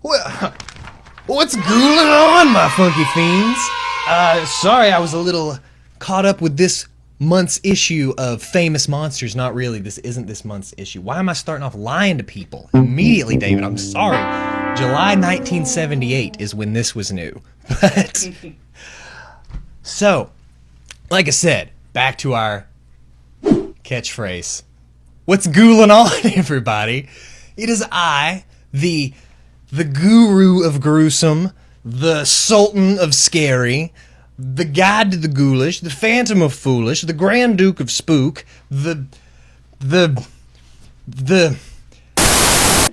Well, what's gooling on, my funky fiends? Sorry, I was a little caught up with this month's issue of Famous Monsters. Not really, this isn't this month's issue. Why am I starting off lying to people immediately, David? I'm sorry. July 1978 is when this was new. But, so, like I said, back to our catchphrase. What's gooling on, everybody? It is I, the guru of gruesome, the sultan of scary, the guide to the ghoulish, the phantom of foolish, the grand duke of spook,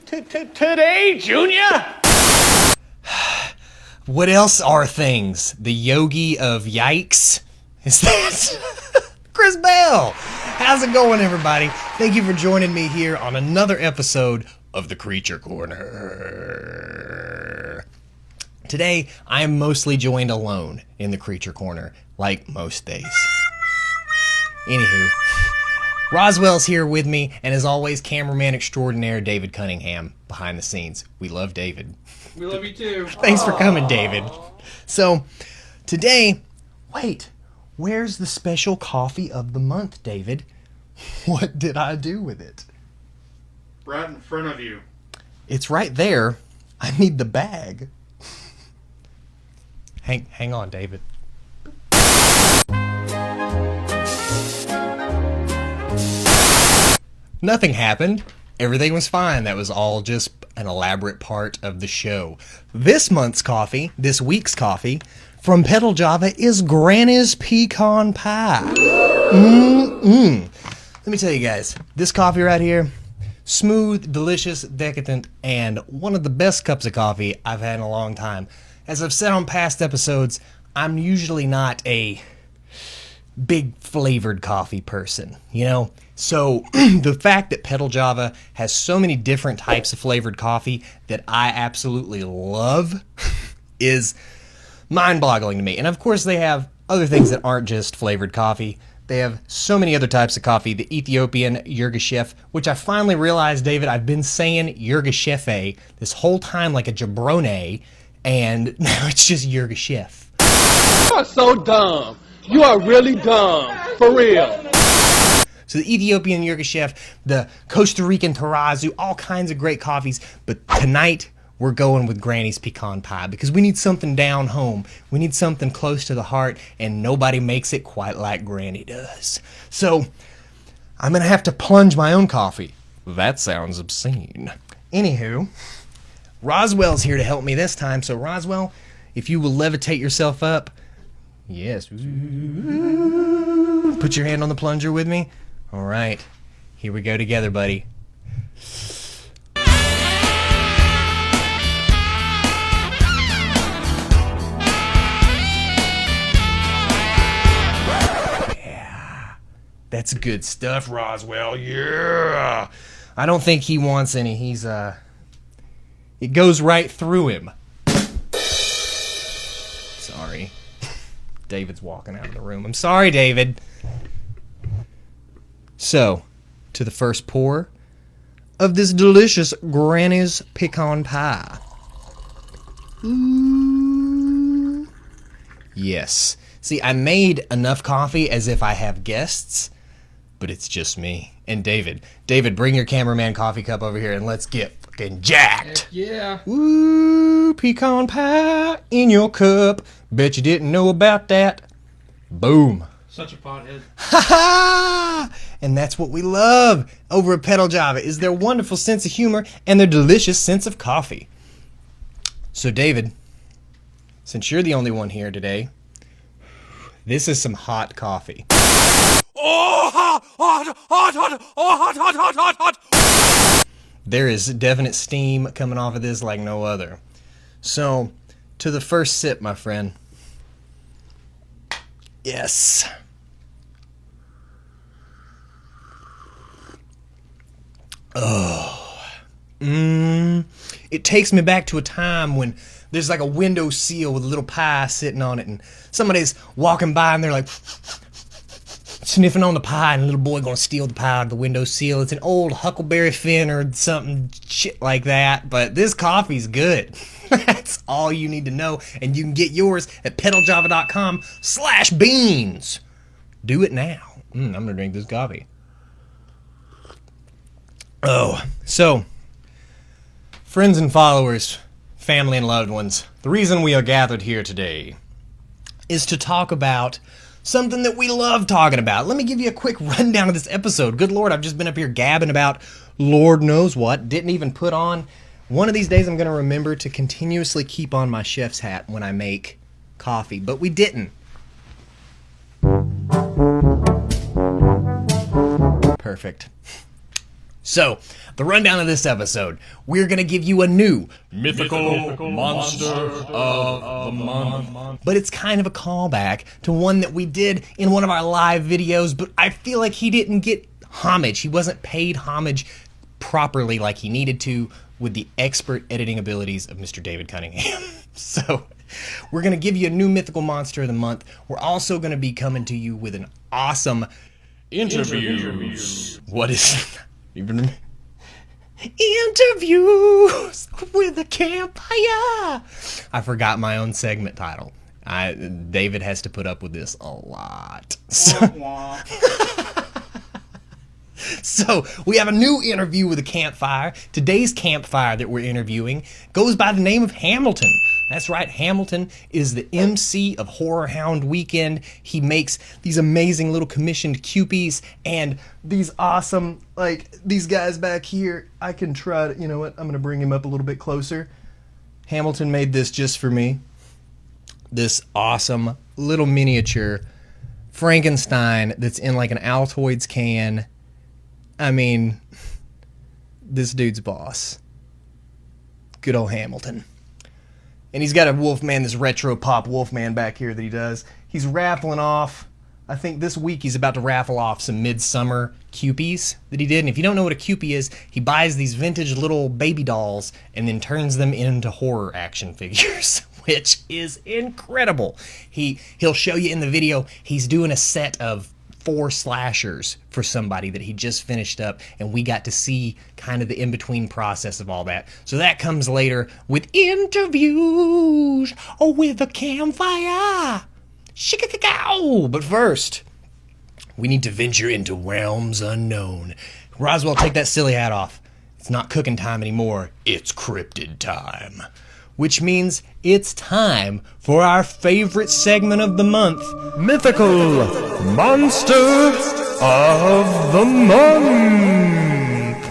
Today, Junior! What else are things? The yogi of yikes? Is that Chris Bell? How's it going, everybody? Thank you for joining me here on another episode of the Kreature Korner. Today, I am mostly joined alone in the Kreature Korner, like most days. Anywho, Roswell's here with me, and as always, cameraman extraordinaire David Cunningham behind the scenes. We love David. We love you too. Thanks for coming, David. So, today, wait, where's the special coffee of the month, David? What did I do with it? Right in front of you. It's right there. I need the bag. Hang on, David. Nothing happened. Everything was fine. That was all just an elaborate part of the show. This month's coffee, this week's coffee, from Petal Java is Granny's Pecan Pie. Let me tell you guys, this coffee right here, smooth, delicious, decadent, and one of the best cups of coffee I've had in a long time. As I've said on past episodes, I'm usually not a big flavored coffee person, you know? So the fact that Petal Java has so many different types of flavored coffee that I absolutely love is mind-boggling to me. And of course they have other things that aren't just flavored coffee. They have so many other types of coffee. The Ethiopian Yirgacheffe, which I finally realized, David, I've been saying Yirgacheffe this whole time like a jabroni, and now it's just Yirgacheffe. You are so dumb. You are really dumb. For real. So the Ethiopian Yirgacheffe, the Costa Rican Tarazu, all kinds of great coffees. But tonight, we're going with Granny's Pecan Pie because we need something down home. We need something close to the heart, and nobody makes it quite like Granny does. So I'm going to have to plunge my own coffee. That sounds obscene. Anywho, Roswell's here to help me this time. So Roswell, if you will levitate yourself up. Yes. Put your hand on the plunger with me. All right. Here we go together, buddy. Yeah. That's good stuff, Roswell. Yeah. I don't think he wants any. He's, it goes right through him. Sorry. David's walking out of the room. I'm sorry, David. So, to the first pour of this delicious Granny's Pecan Pie. Ooh. Yes. See, I made enough coffee as if I have guests, but it's just me and David. David, bring your cameraman coffee cup over here and let's get fucking jacked. Heck yeah. Ooh, pecan pie in your cup. Bet you didn't know about that. Boom. Such a pothead. Ha ha! And that's what we love over at Petal Java is their wonderful sense of humor and their delicious sense of coffee. So David, since you're the only one here today, this is some hot coffee. Oh, hot, hot, hot, hot, hot, hot, hot, hot, hot. There is definite steam coming off of this like no other. So, to the first sip, my friend. Yes. Oh. It takes me back to a time when there's like a window sill with a little pie sitting on it and somebody's walking by and they're like sniffing on the pie, and a little boy gonna steal the pie out of the windowsill. It's an old Huckleberry Finn or something shit like that, but this coffee's good. That's all you need to know, and you can get yours at pedaljava.com/beans. Do it now. I'm gonna drink this coffee. Oh, so, friends and followers, family and loved ones, the reason we are gathered here today is to talk about something that we love talking about. Let me give you a quick rundown of this episode. Good Lord, I've just been up here gabbing about Lord knows what. Didn't even put on. One of these days I'm going to remember to continuously keep on my chef's hat when I make coffee, but we didn't. Perfect. So, the rundown of this episode, we're going to give you a new Mythical Monster of the Month. but it's kind of a callback to one that we did in one of our live videos, but I feel like he didn't get homage. He wasn't paid homage properly like he needed to with the expert editing abilities of Mr. David Cunningham. So, we're going to give you a new Mythical Monster of the Month. We're also going to be coming to you with an awesome Interviews. What is even interviews with a campfire? I forgot my own segment title. David has to put up with this a lot. So we have a new interview with a campfire. Today's campfire that we're interviewing goes by the name of Hamilton. That's right, Hamilton is the MC of Horror Hound Weekend. He makes these amazing little commissioned Cupies and these awesome, like, these guys back here. I can try to, you know what, I'm going to bring him up a little bit closer. Hamilton made this just for me. This awesome little miniature Frankenstein that's in like an Altoids can. I mean, this dude's boss. Good old Hamilton. And he's got a Wolfman, this retro pop Wolfman back here that he does. He's raffling off, I think this week he's about to raffle off some Midsummer Cupies that he did. And if you don't know what a Cupie is, he buys these vintage little baby dolls and then turns them into horror action figures, which is incredible. He'll show you in the video, he's doing a set of 4 slashers for somebody that he just finished up, and we got to see kind of the in-between process of all that. So that comes later with interviews with a campfire. Shikakakao! But first, we need to venture into realms unknown. Roswell, take that silly hat off. It's not cooking time anymore. It's cryptid time. Which means it's time for our favorite segment of the month, Mythical Monster of the Month.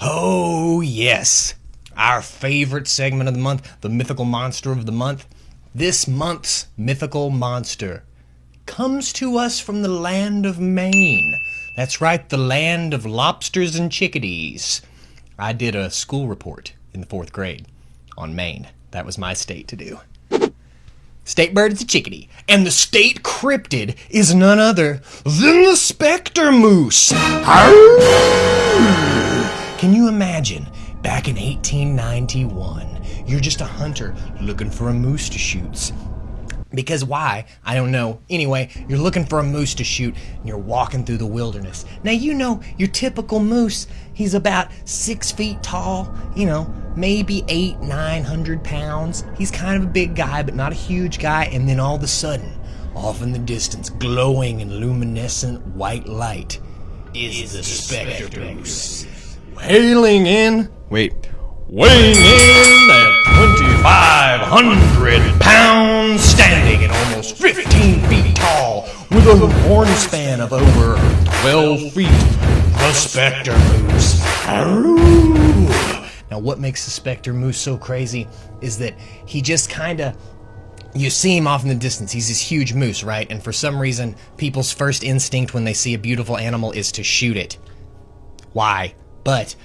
Oh yes, our favorite segment of the month, the Mythical Monster of the Month. This month's Mythical Monster comes to us from the land of Maine. That's right, the land of lobsters and chickadees. I did a school report in the 4th grade on Maine. That was my state to do. State bird is a chickadee, and the state cryptid is none other than the Spectre Moose. Can you imagine, back in 1891, you're just a hunter looking for a moose to shoot. Because why? I don't know. Anyway, you're looking for a moose to shoot, and you're walking through the wilderness. Now, you know, your typical moose, he's about 6 feet tall, you know, maybe 900 pounds. He's kind of a big guy, but not a huge guy. And then all of a sudden, off in the distance, glowing in luminescent white light, is the Spectre Moose. Weighing in at 2,500 pounds, standing at almost 15 feet tall, with a horn span of over 12 feet, the Spectre Moose. Now, what makes the Spectre Moose so crazy is that he just kind of, you see him off in the distance. He's this huge moose, right? And for some reason, people's first instinct when they see a beautiful animal is to shoot it. Why? But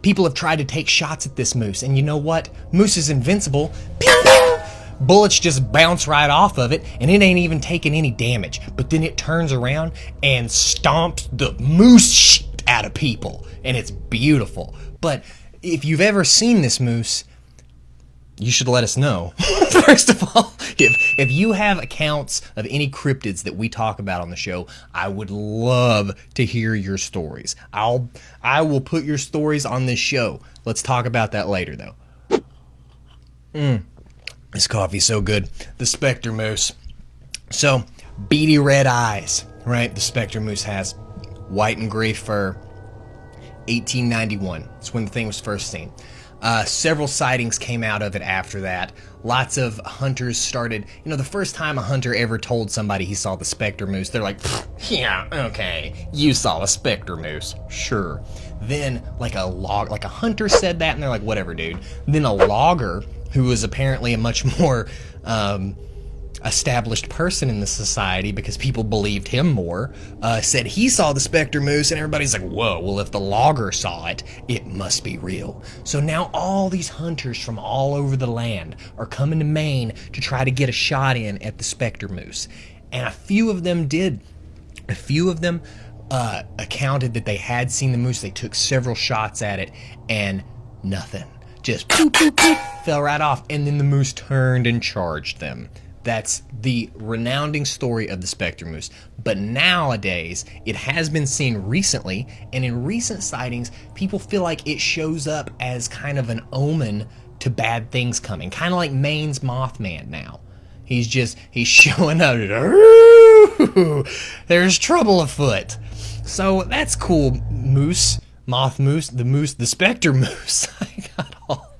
people have tried to take shots at this moose, and you know what? Moose is invincible. Pew, pew. Bullets just bounce right off of it, and it ain't even taking any damage. But then it turns around and stomps the moose shit out of people, and it's beautiful. But if you've ever seen this moose, you should let us know. First of all, if you have accounts of any cryptids that we talk about on the show, I would love to hear your stories. I will put your stories on this show. Let's talk about that later, though. This coffee's so good. The Spectre Moose. So, beady red eyes, right? The Spectre Moose has white and gray fur. 1891. That's when the thing was first seen. Several sightings came out of it after that. Lots of hunters started, the first time a hunter ever told somebody he saw the Spectre Moose, they're like, yeah, okay, you saw a Spectre Moose, sure. Then, like a hunter said that, and they're like, whatever, dude. Then a logger, who was apparently a much more established person in the society because people believed him more, said he saw the Spectre Moose, and everybody's like, whoa, well, if the logger saw it, it must be real. So now all these hunters from all over the land are coming to Maine to try to get a shot in at the Spectre Moose. And a few of them did. A few of them accounted that they had seen the moose. They took several shots at it, and nothing. Just poop, poop, poop, fell right off, and then the moose turned and charged them. That's the renowned story of the Spectre Moose. But nowadays, it has been seen recently, and in recent sightings, people feel like it shows up as kind of an omen to bad things coming. Kind of like Maine's Mothman now. He's showing up. Ooh, there's trouble afoot. So that's cool, Moose. Moth Moose, the Spectre Moose. I got all...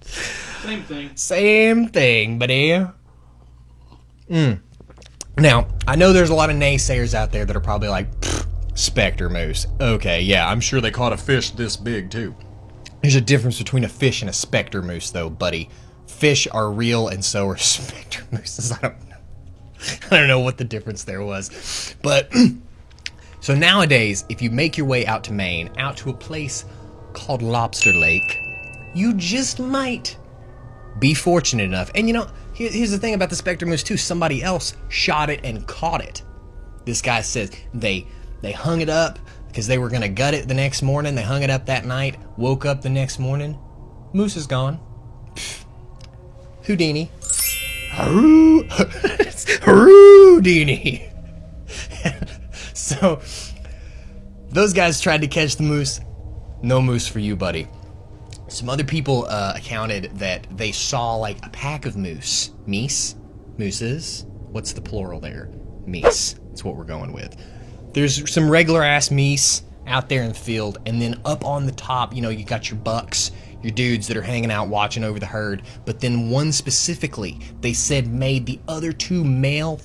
Same thing. Same thing, buddy. Now, I know there's a lot of naysayers out there that are probably like, Spectre Moose. Okay, yeah, I'm sure they caught a fish this big, too. There's a difference between a fish and a Spectre Moose, though, buddy. Fish are real, and so are Spectre Mooses. I don't know what the difference there was. But, so nowadays, if you make your way out to Maine, out to a place called Lobster Lake, you just might be fortunate enough. And here's the thing about the Spectre Moose too. Somebody else shot it and caught it. This guy says they hung it up because they were going to gut it the next morning. They hung it up that night, woke up the next morning. Moose is gone. Houdini. Houdini. So, those guys tried to catch the moose. No moose for you, buddy. Some other people accounted that they saw like a pack of moose. Mooses? What's the plural there? Meese. That's what we're going with. There's some regular ass meese out there in the field, and then up on the top, you got your bucks, your dudes that are hanging out watching over the herd. But then one specifically, they said made the other two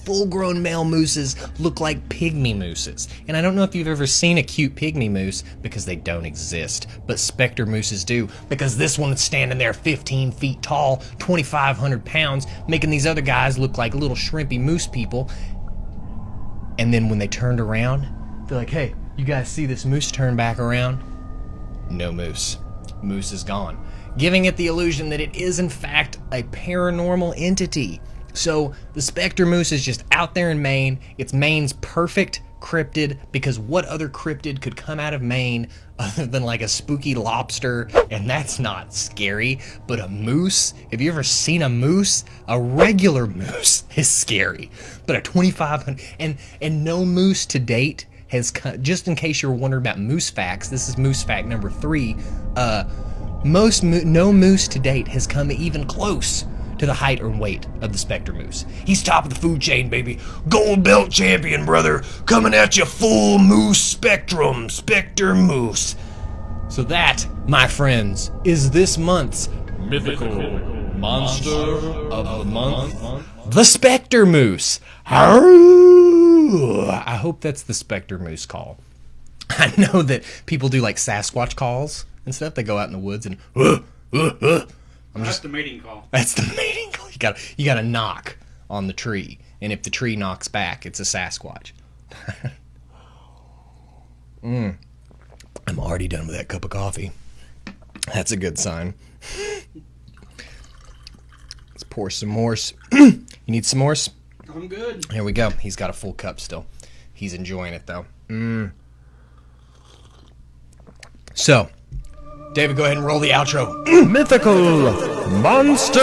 full-grown male mooses look like pygmy mooses. And I don't know if you've ever seen a cute pygmy moose, because they don't exist, but Spectre mooses do, because this one is standing there 15 feet tall, 2,500 pounds, making these other guys look like little shrimpy moose people. And then when they turned around, they're like, hey, you guys see this moose turn back around? No moose. Moose is gone, giving it the illusion that it is in fact a paranormal entity. So the Spectre Moose is just out there in Maine. It's Maine's perfect cryptid, because what other cryptid could come out of Maine other than like a spooky lobster? And that's not scary, but a moose? Have you ever seen a moose? A regular moose is scary, but a 2,500 and no moose to date has come. Just in case you're wondering about moose facts, this is moose fact number 3. No moose to date has come even close to the height or weight of the Spectre Moose. He's top of the food chain, baby. Gold belt champion, brother. Coming at you full moose spectrum. Spectre Moose. So that, my friends, is this month's Mythical Monster of the Month. the Spectre Moose. I hope that's the Spectre Moose call. I know that people do like Sasquatch calls and stuff. They go out in the woods and That's the mating call. That's the mating call. You gotta knock on the tree, and if the tree knocks back, it's a Sasquatch. I'm already done with that cup of coffee. That's a good sign. Let's pour some more. You need some more? I'm good. Here we go. He's got a full cup still. He's enjoying it, though. So, David, go ahead and roll the outro. Mythical Monster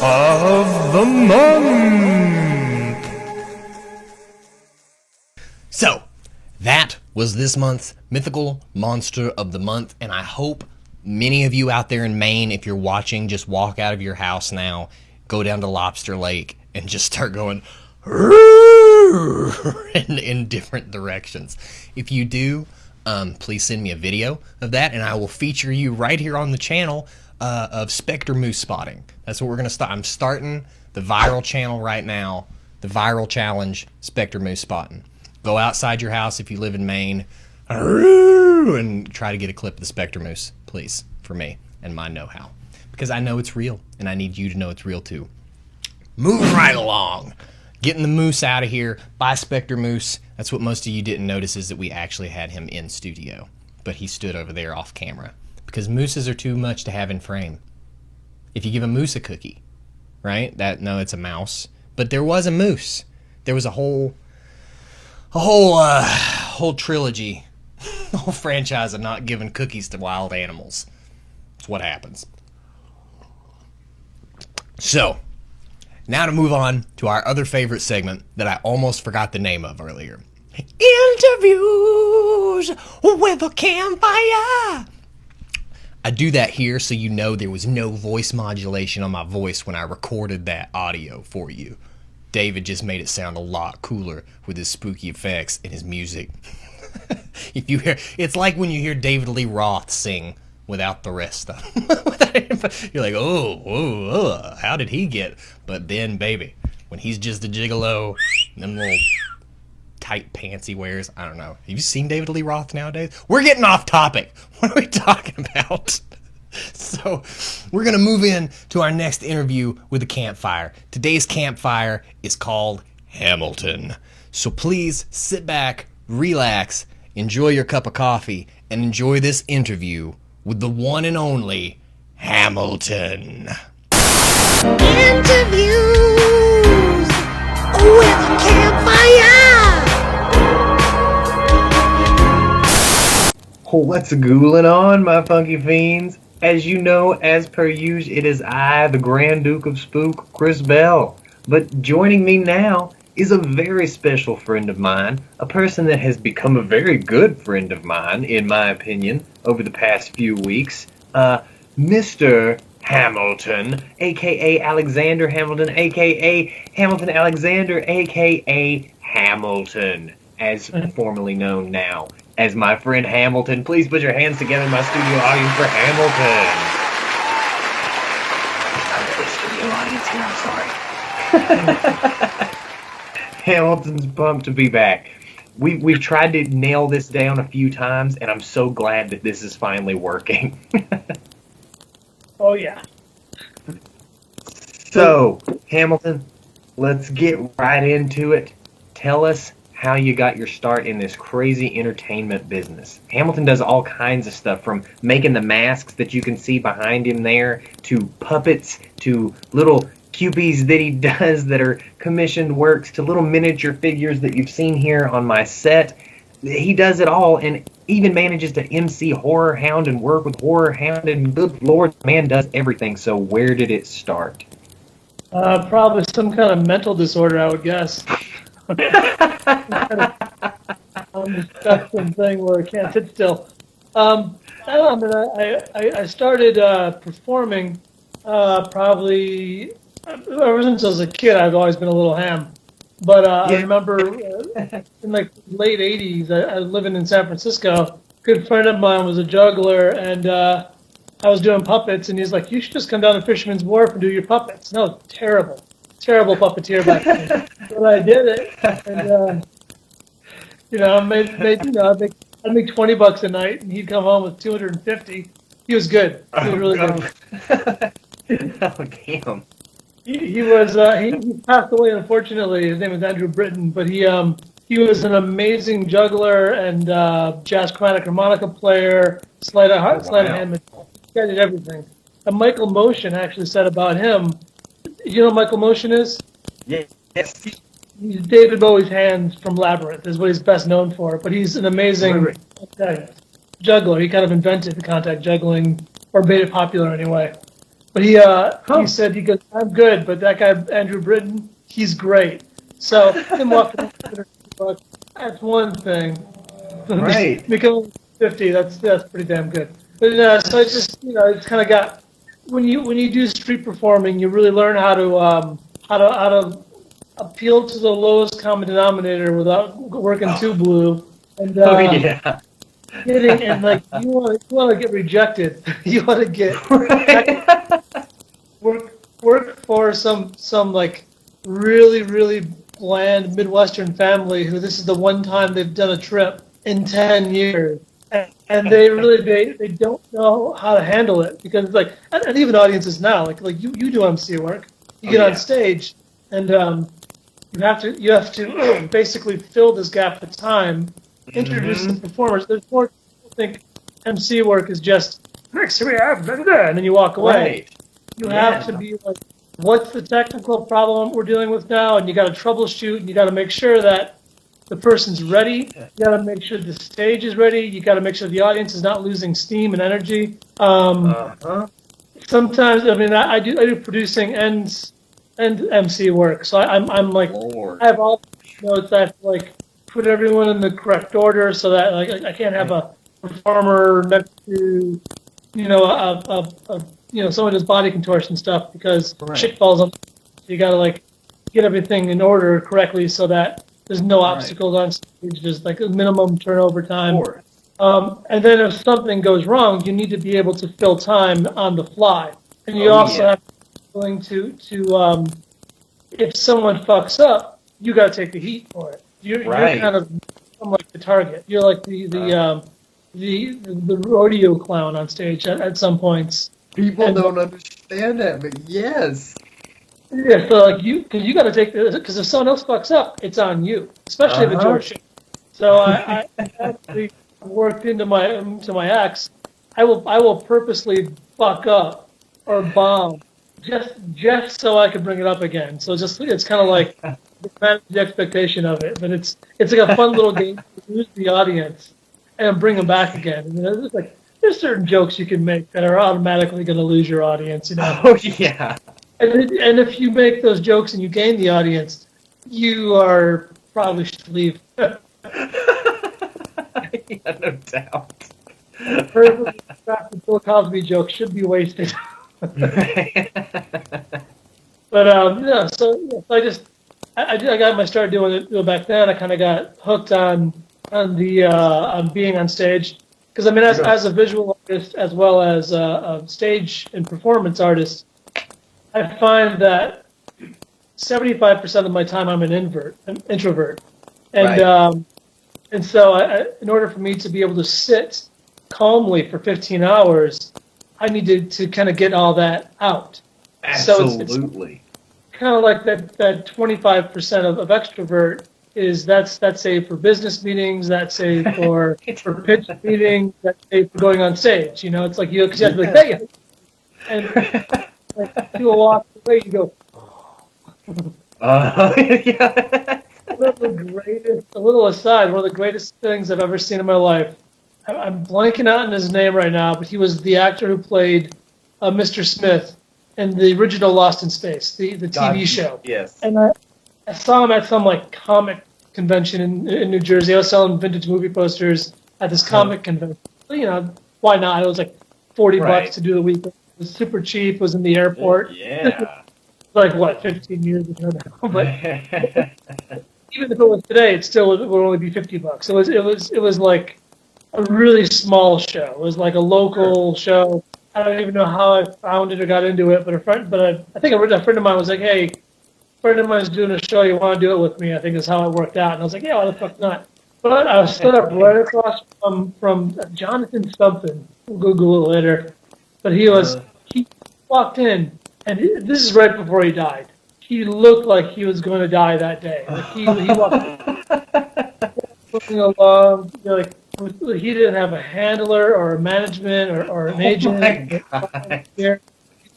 of the Month. So, that was this month's Mythical Monster of the Month, and I hope many of you out there in Maine, if you're watching, just walk out of your house now, go down to Lobster Lake, and just start going in different directions. If you do, please send me a video of that, and I will feature you right here on the channel of Spectre Moose spotting. That's what we're going to start. I'm starting the viral channel right now, the viral challenge, Spectre Moose spotting. Go outside your house if you live in Maine and try to get a clip of the Spectre Moose, please, for me and my know-how. Because I know it's real, and I need you to know it's real too. Moving right along. Getting the moose out of here by Spectre Moose. That's what most of you didn't notice, is that we actually had him in studio. But he stood over there off camera. Because mooses are too much to have in frame. If you give a moose a cookie, right? No, it's a mouse. But there was a moose. There was a whole trilogy, a whole franchise of not giving cookies to wild animals. That's what happens. So, now to move on to our other favorite segment that I almost forgot the name of earlier. Interviews with a campfire. I do that here so you know there was no voice modulation on my voice when I recorded that audio for you. David just made it sound a lot cooler with his spooky effects and his music. If you hear, it's like when you hear David Lee Roth sing without the rest of them. You're like, oh, how did he get? But then, baby, when he's just a gigolo, them little tight pants he wears, I don't know. Have you seen David Lee Roth nowadays? We're getting off topic. What are we talking about? So, we're going to move in to our next interview with a campfire. Today's campfire is called Hamilton. So please sit back, relax, enjoy your cup of coffee, and enjoy this interview with the one and only Hamilton. Interviews with a campfire. What's ghouling on, my funky fiends? As you know, as per usual, it is I, the Grand Duke of Spook, Kris Bell. But joining me now is a very special friend of mine, a person that has become a very good friend of mine, in my opinion, over the past few weeks. Mr. Hamilton, a.k.a. Alexander Hamilton, a.k.a. Hamilton Alexander, a.k.a. Hamilton, as formerly known now as my friend Hamilton. Please put your hands together in my studio audience for Hamilton. Studio audience here, I'm sorry. Hamilton's pumped to be back. We've tried to nail this down a few times, and I'm so glad that this is finally working. Oh, yeah. So, Hamilton, let's get right into it. Tell us how you got your start in this crazy entertainment business. Hamilton does all kinds of stuff, from making the masks that you can see behind him there, to puppets, to little cupies that he does that are commissioned works, to little miniature figures that you've seen here on my set. He does it all, and even manages to MC Horror Hound and work with Horror Hound, and good lord, the man does everything. So where did it start? Probably some kind of mental disorder, I would guess. On the spectrum thing where I can't sit still. I don't know, I started performing probably ever since I was a kid. I've always been a little ham. But I remember in like late 80s, I was living in San Francisco. A good friend of mine was a juggler, and I was doing puppets, and he's like, you should just come down to Fisherman's Wharf and do your puppets. No, terrible puppeteer back then. But I did it, and I'd make $20 a night, and he'd come home with $250. He was good. He was really good. Oh, damn. He passed away, unfortunately. His name was Andrew Britton, but he was an amazing juggler and jazz chromatic harmonica player, sleight of hand. He did everything. And Michael Motion actually said about him. You know what Michael Motion is? Yes. He's David Bowie's hands from Labyrinth is what he's best known for. But he's an amazing juggler. He kind of invented the contact juggling, or made it popular anyway. But he said, he goes, I'm good, but that guy, Andrew Britton, he's great. So him walking up, that's one thing. Right. Becoming 50, that's pretty damn good. But so it's just, it's kind of got, when you do street performing, you really learn how to appeal to the lowest common denominator without working too blue. And yeah. and like you want to get rejected. You want to get work for some like really bland Midwestern family who this is the one time they've done a trip in 10 years, and they really they don't know how to handle it, because it's like, and even audiences now, like you do MC work, you get on stage, and you have to basically fill this gap of time, introduce the performers. There's more people think MC work is just next here we have, and then you walk away. Right. You have to be like, what's the technical problem we're dealing with now, and you got to troubleshoot, and you got to make sure that the person's ready. You got to make sure the stage is ready. You got to make sure the audience is not losing steam and energy. Sometimes, I mean, I do producing and MC work, so I'm like, I have all the notes. I have to like put everyone in the correct order so that like I can't have a performer next to someone does body contortion stuff because shit falls on. You got to like get everything in order correctly so that there's no obstacles on stage. There's like a minimum turnover time. And then if something goes wrong, you need to be able to fill time on the fly. And you also have to be willing to if someone fucks up, you got to take the heat for it. You're kind of like the target. You're like the rodeo clown on stage at some points. People don't understand that, but yes. Yeah, so like you got to take this, because if someone else fucks up, it's on you, especially if it's your shit. So I actually worked into my acts. I will purposely fuck up or bomb just so I can bring it up again. So it's kind of like manage the expectation of it, but it's like a fun little game to lose the audience and bring them back again. There's certain jokes you can make that are automatically going to lose your audience. Oh yeah. And if you make those jokes and you gain the audience, you are probably should leave. Yeah, no doubt. Perfectly crafted Bill Cosby joke should be wasted. But I got my start doing it back then. I kind of got hooked on being on stage, because I mean, as a visual artist as well as a stage and performance artist, I find that 75% of my time I'm an introvert, and so in order for me to be able to sit calmly for 15 hours, I needed to kind of get all that out. Absolutely. So it's kind of like that 25% of extrovert is that's say for business meetings, that's say for pitch meetings, that's say for going on stage. It's like because you have to be like, hey, and like, do a walk away, you go. Yeah. A little aside, one of the greatest things I've ever seen in my life. I'm blanking out on his name right now, but he was the actor who played Mr. Smith in the original Lost in Space, the TV show. Yes. And I saw him at some like comic convention in New Jersey. I was selling vintage movie posters at this comic convention. Why not? It was like $40 to do the week. It was super cheap. It was in the airport. Yeah. Like what, 15 years ago now? But even if it was today, it would only be $50. It was like a really small show. It was like a local show. I don't even know how I found it or got into it, but I think a friend of mine was like, "Hey, a friend of mine's doing a show. You want to do it with me?" I think is how it worked out, and I was like, "Yeah, why the fuck not?" But I was stood up right across from Jonathan something. We'll Google it later. But he walked in, and this is right before he died. He looked like he was going to die that day. Like he walked looking along, he didn't have a handler or a management or an agent.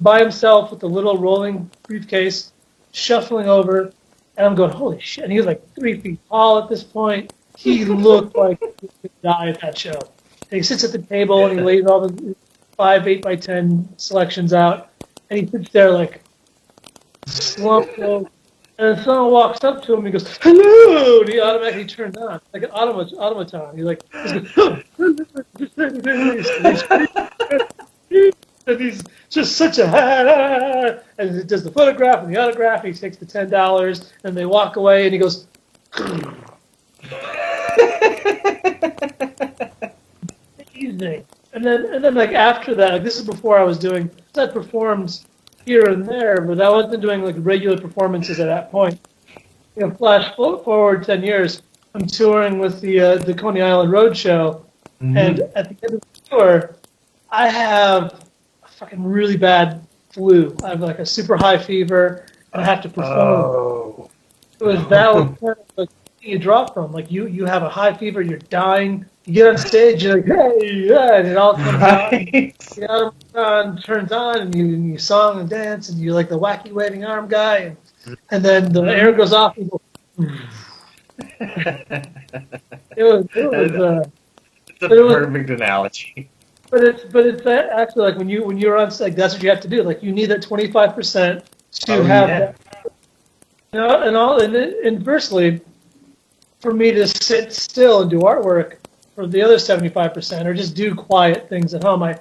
By himself with the little rolling briefcase, shuffling over, and I'm going, holy shit! And he was like 3 feet tall at this point. He looked like he could die at that show. And he sits at the table and he lays all the 5 8 by 10 selections out, and he sits there like slumped over. And then someone walks up to him and he goes, "Hello!" And he automatically turns on, like an automaton. He's like, and he's just such a and he does the photograph and the autograph. And he takes the $10 and they walk away and he goes. Evening. And then like after that, like this is before I was doing. I performed here and there, but I wasn't doing like regular performances at that point. You know, flash forward 10 years, I'm touring with the Coney Island Roadshow, and at the end of the tour, I have a fucking really bad flu. I have like a super high fever, and I have to perform. Oh. That was kind of like you drop from. Like you have a high fever, you're dying. You get on stage, you're like, hey, yeah, and it all comes out. The automaton turns on, and you song and dance, and you're like the wacky waving arm guy, and then the air goes off, and you go. It's a perfect analogy. But it's that actually like when you're on stage, that's what you have to do. Like you need that 25% to have that. You know, and inversely, for me to sit still and do artwork for the other 75%, or just do quiet things at home. I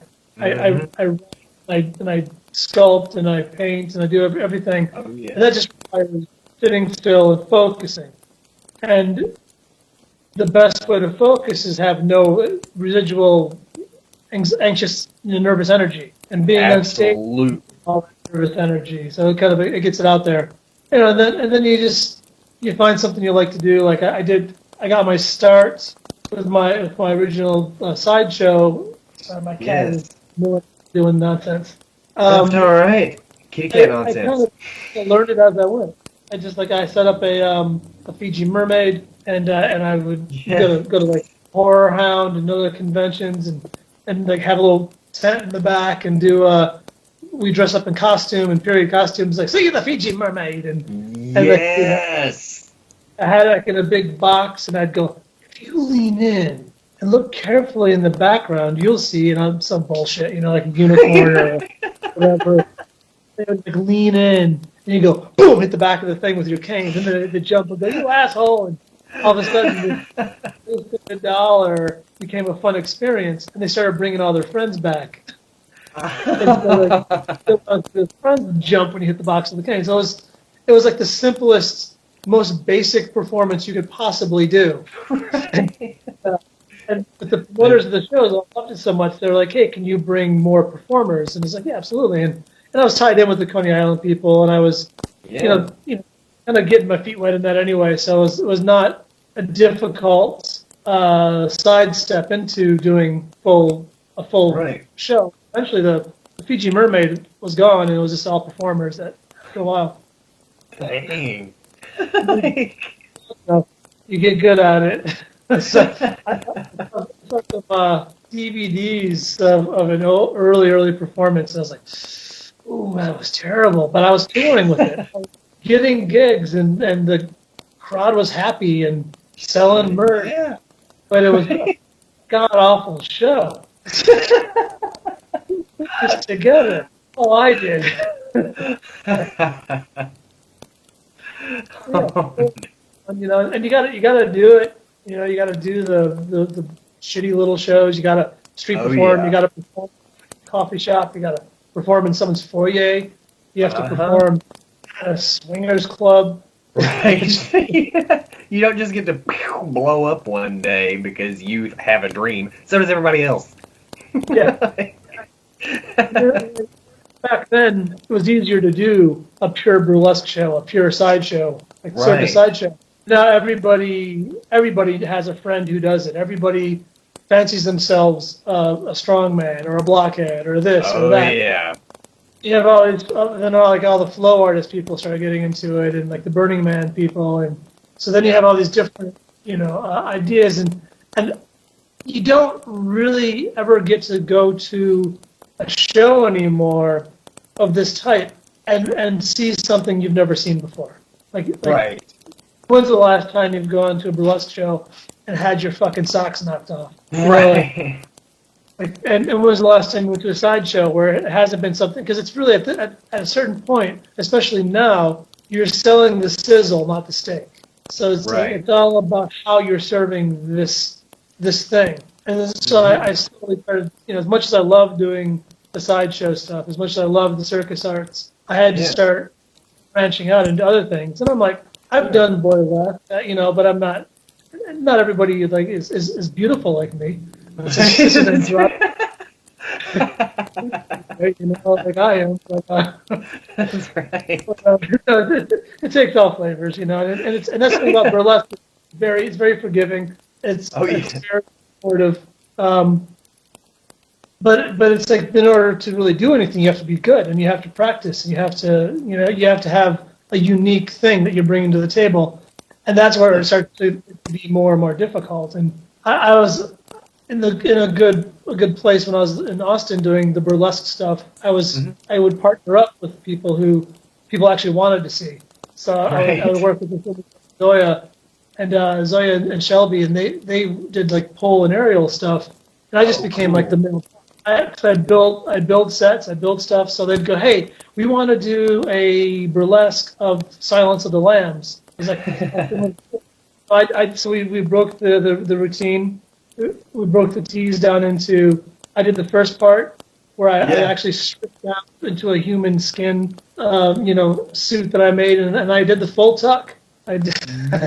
sculpt and I paint and I do everything, and that just requires sitting still and focusing. And the best way to focus is have no residual anxious, nervous energy, and being on stage, all that nervous energy. So it gets it out there, you know. And then you find something you like to do. Like I got my start with my original sideshow. My cat is doing nonsense. That's all right. Kitty cat nonsense. I kind of learned it as I went. I set up a Fiji Mermaid, and I would go to like Horrorhound and other conventions, and like have a little tent in the back and do we dress up in costume and period costumes, like see the Fiji Mermaid and yes. I had like in a big box, and I'd go, if you lean in and look carefully in the background, you'll see, some bullshit, like a unicorn or whatever. They would like lean in, and you go, boom, hit the back of the thing with your cane, and then they jump and go, you asshole, and all of a sudden the $1 became a fun experience, and they started bringing all their friends back. And so, the friends would jump when you hit the box of the cane. So it was like the simplest, most basic performance you could possibly do. And the promoters of the shows loved it so much, they were like, hey, can you bring more performers? And he's like, yeah, absolutely. And I was tied in with the Coney Island people, and I was, kind of getting my feet wet in that anyway. So it was not a difficult sidestep into doing a full show. Eventually, the Fiji Mermaid was gone, and it was just all performers for a while. Dang. So you get good at it. So I saw some DVDs of an early performance, and I was like, ooh, that was terrible. But I was touring with it. I was getting gigs, and the crowd was happy and selling merch. Yeah. But it was a god-awful show. Just together. Oh, I did. And you gotta do it. You gotta do the shitty little shows. You gotta street perform. You gotta perform in a coffee shop. You gotta perform in someone's foyer. You have to perform at a swingers club. Right. You don't just get to blow up one day because you have a dream. So does everybody else. Yeah. Back then, it was easier to do a pure burlesque show, a pure sideshow, like circus sideshow. Now everybody has a friend who does it. Everybody fancies themselves a strongman or a blockhead or this or that. Oh yeah. You have all these, then all the flow artist people started getting into it, and like the Burning Man people, and so then you have all these different ideas, and you don't really ever get to go to a show anymore of this type and see something you've never seen before. Like when's the last time you've gone to a burlesque show and had your fucking socks knocked off? Right. Like, and when was the last time you went to a sideshow where it hasn't been something? Because it's really at a certain point, especially now, you're selling the sizzle, not the steak. So it's it's all about how you're serving this thing. And so I slowly started, as much as I love doing the sideshow stuff, as much as I love the circus arts, I had to start branching out into other things. And I'm like, I've done burlesque, but I'm not. Not everybody is beautiful like me. Like I am. That's right. It takes all flavors, and that's the thing about burlesque. It's very forgiving. It's very supportive. But it's like in order to really do anything, you have to be good, and you have to practice, and you have to have a unique thing that you're bringing to the table, and that's where it starts to be more and more difficult. And I was in a good place when I was in Austin doing the burlesque stuff. I would partner up with people actually wanted to see. So I would work with Zoya and Shelby, and they did like pole and aerial stuff, and I just became like the middle. I'd build sets, I'd build stuff, so they'd go, hey, we want to do a burlesque of Silence of the Lambs. It's like, so we broke the routine. We broke the tease down into, I did the first part where I actually stripped down into a human skin, suit that I made, and I did the full tuck. I did,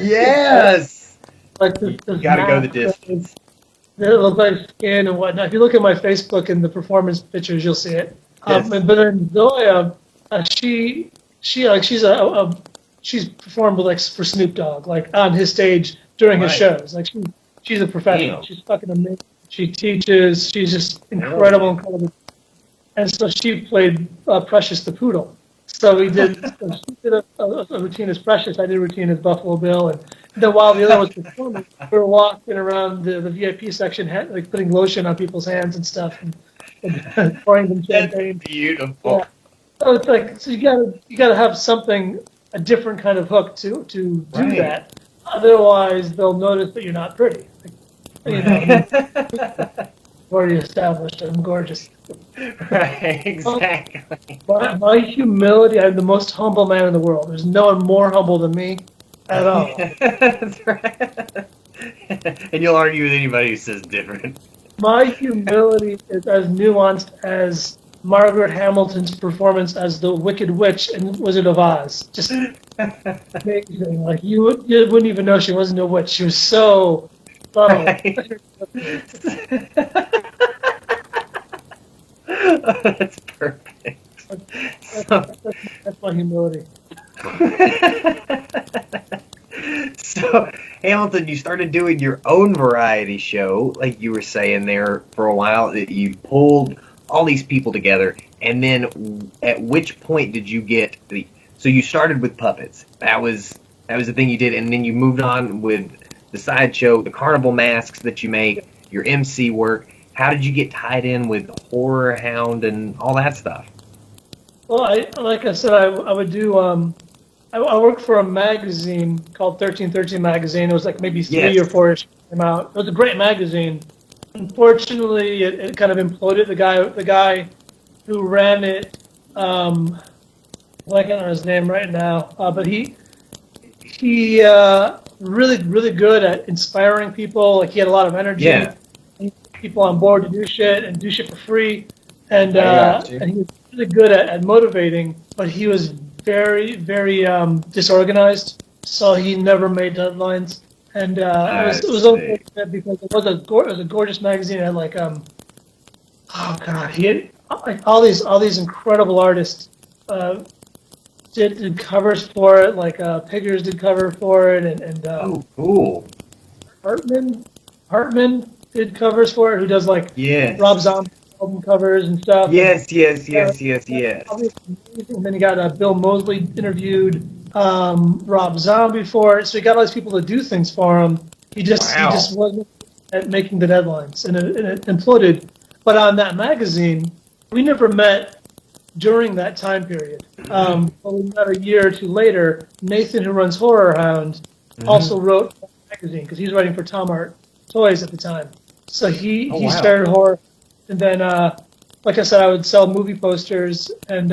yes! Like you gotta go the distance. It looked like skin and whatnot. If you look at my Facebook and the performance pictures, you'll see it. Yes. But then Zoya, she's performed with for Snoop Dogg, like on his stage during his shows. Like she's a professional. Damn. She's fucking amazing. She teaches. She's just incredible. And so she played Precious the Poodle. So she did a routine as Precious. I did a routine as Buffalo Bill, and then while the other was performing, we were walking around the VIP section, like putting lotion on people's hands and stuff, and pouring them champagne. That's beautiful. Yeah. So it's like, so you gotta have something, a different kind of hook to do that. Otherwise, they'll notice that you're not pretty. Already established, I'm gorgeous. Right, exactly. My humility, I'm the most humble man in the world. There's no one more humble than me at all. That's right. And you'll argue with anybody who says different. My humility is as nuanced as Margaret Hamilton's performance as the Wicked Witch in Wizard of Oz. Just amazing. Like you wouldn't even know she wasn't a witch. She was so subtle. Right. That's perfect. That's my humility. So, Hamilton, you started doing your own variety show, like you were saying there for a while, that you pulled all these people together, and then at which point did you get so you started with puppets. That was the thing you did, and then you moved on with the sideshow, the carnival masks that you make, your MC work. How did you get tied in with Horror Hound and all that stuff? Well, like I said, I would do. I worked for a magazine called 1313 Magazine. It was like maybe 3 or 4 years came out. It was a great magazine. Unfortunately, it kind of imploded. The guy who ran it, blanking on his name right now, but he really good at inspiring people. Like he had a lot of energy. Yeah. People on board to do shit and do shit for free, and he was really good at motivating. But he was very disorganized, so he never made deadlines. And it was unfortunate because it was a gorgeous magazine. It had like he had like all these incredible artists did covers for it. Like Piggers did cover for it, and oh cool. Hartman did covers for it. Who does like Rob Zombie album covers and stuff. Yes. And then he got Bill Moseley interviewed Rob Zombie for it. So he got all these people to do things for him. He just wasn't at making the deadlines, and it imploded. But on that magazine, we never met during that time period. But we met a year or two later. Nathan, who runs Horror Hound, also wrote that magazine because he was writing for Tom Art Toys at the time. So he started Horror And then, like I said, I would sell movie posters, and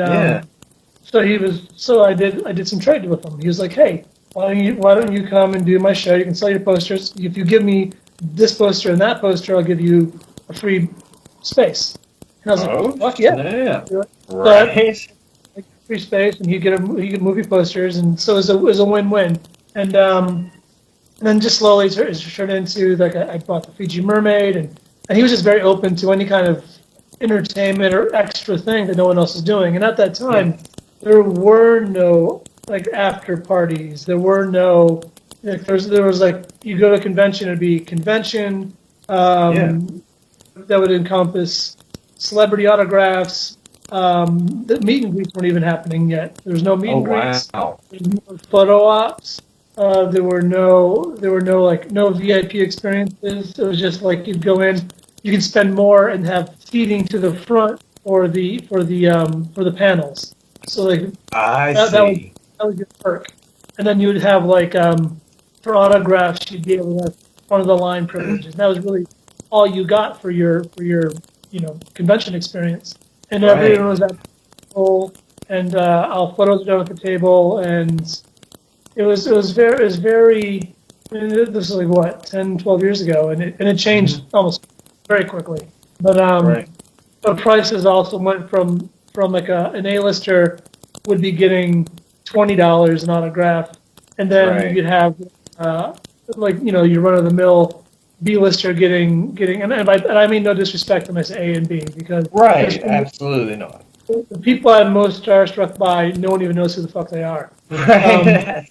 so I did some trade with him. He was like, "Hey, why don't you come and do my show? You can sell your posters. If you give me this poster and that poster, I'll give you a free space." And I was like, "Fuck yeah!" Right. Free space, and he get movie posters, and so it was a win-win. And then just slowly it turned into like I bought the Fiji Mermaid, and he was just very open to any kind of entertainment or extra thing that no one else is doing. And at that time, there were no like after parties. There were no like, there was like you go to a convention, it'd be convention that would encompass celebrity autographs. The meet and greets weren't even happening yet. There was no meet and greets. Wow. There was no photo ops. There were no VIP experiences. It was just like you'd go in, you can spend more and have seating to the front for the panels. So like that was your perk. And then you would have like for autographs, you'd be able to have front of the line privileges. That was really all you got for your convention experience. And everyone was at the table, and all photos were done at the table, and it was very. I mean, this was like what 10, 12 years ago, and it changed almost very quickly. But the prices also went from like an A-lister would be getting $20 an autograph, and then you'd have your run-of-the-mill B-lister getting, and I mean no disrespect when I say A and B, because absolutely not. The people I'm most starstruck by, no one even knows who the fuck they are. Right.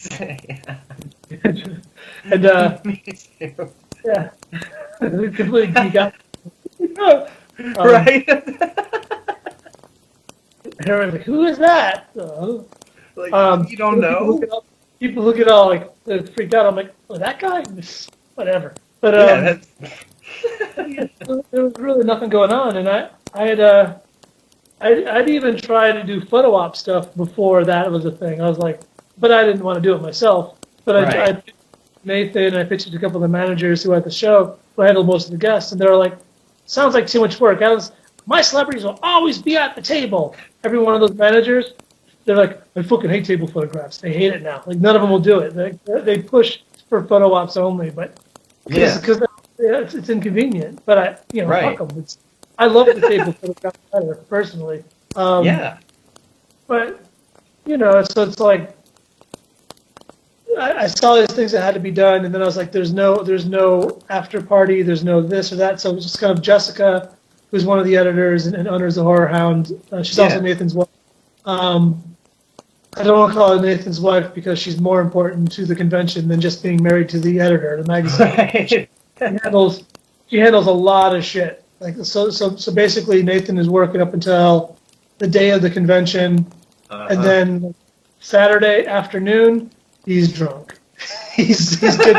Me too. Yeah, completely geek out. Right. Everyone's like, who is that? You don't know. People who get all like freaked out. I'm like, oh, that guy? Whatever. But there was really nothing going on, and I'd even try to do photo op stuff before that was a thing. I was like, but I didn't want to do it myself. But I pitched Nathan, and I pitched it to a couple of the managers who were at the show, who handled most of the guests, and they were like, sounds like too much work. My celebrities will always be at the table. Every one of those managers, they're like, I fucking hate table photographs. They hate it now. Like, none of them will do it. They push for photo ops only, but because it's inconvenient. But fuck them. I love the table photograph better, personally. But so it's like I saw these things that had to be done, and then I was like, there's no after party, there's no this or that. So it was just kind of Jessica, who's one of the editors and owners of Horror Hound. She's also Nathan's wife. I don't want to call her Nathan's wife because she's more important to the convention than just being married to the editor of the magazine. She handles a lot of shit. Like so basically Nathan is working up until the day of the convention, and then Saturday afternoon he's drunk. he's good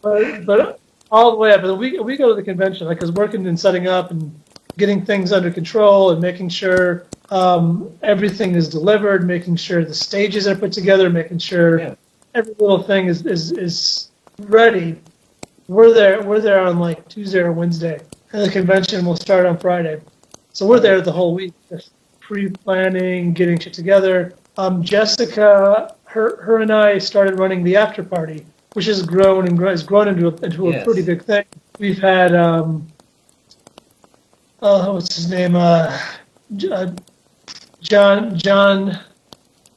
but all the way up. And we go to the convention, like, because working and setting up and getting things under control and making sure everything is delivered, making sure the stages are put together, making sure every little thing is ready. We're there on like Tuesday or Wednesday, and the convention will start on Friday. So we're there the whole week, just pre-planning, getting shit together. Jessica, her and I started running the after party, which has grown into a pretty big thing. We've had what's his name? John.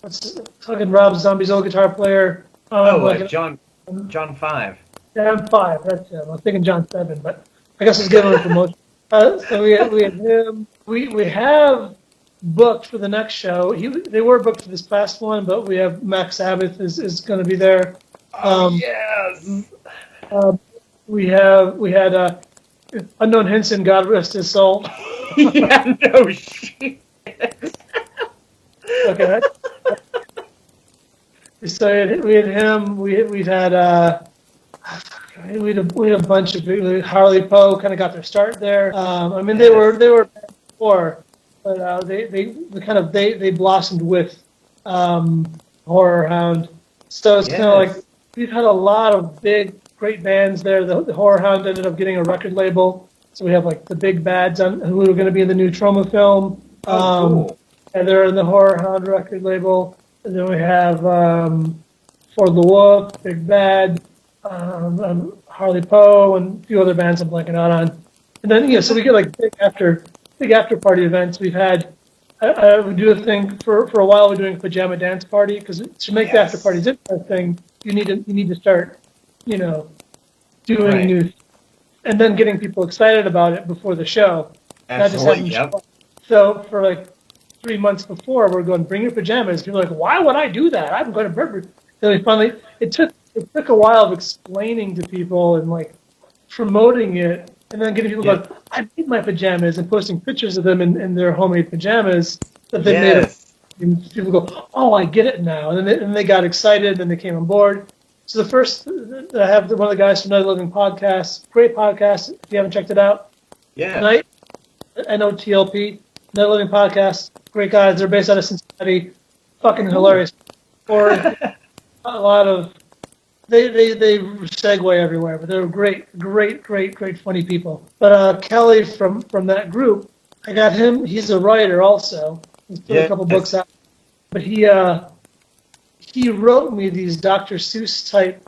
What's fucking Rob Zombie's old guitar player? John 5. John 5. That's him. I was thinking John 7, but I guess I was giving him a promotion. So we had him. We have booked for the next show. They were booked for this past one, but we have Max Sabbath is going to be there. Yes. We had Unknown Henson, God rest his soul. Yeah, no shit. Okay. So we had him. We had a bunch of people. Harley Poe kind of got their start there. I mean, they were before, but they blossomed with Horror Hound. So it's kind of like we've had a lot of great bands there. The Horror Hound ended up getting a record label, So we have like the big bads who are going to be in the new Trauma film. Cool. And they're in the Horror Hound record label. And then we have For the Wolf, Big Bad, Harley Poe, and a few other bands I'm blanking out on. And then so we get like big after party events. We've had we do a thing for a while. We're doing a pajama dance party because to make the after parties interesting, you need to start doing new, and then getting people excited about it before the show. Absolutely. Not just so for like 3 months before, we're going, bring your pajamas. People are like, why would I do that? I'm going to Burberry. Then we finally, it took a while of explaining to people and like promoting it, and then getting people going, I made my pajamas, and posting pictures of them in their homemade pajamas that they made. And people go, oh, I get it now. And then they got excited, and they came on board. So the first, I have one of the guys from Night Living Podcast, great podcast, if you haven't checked it out. Yeah. Night, NOTLP, Night Living Podcast, great guys. They're based out of Cincinnati, fucking hilarious. Or a lot of, they segue everywhere, but they're great, funny people. But Kelly from that group, I got him. He's a writer also. He's put a couple books out. But he wrote me these Dr. Seuss type,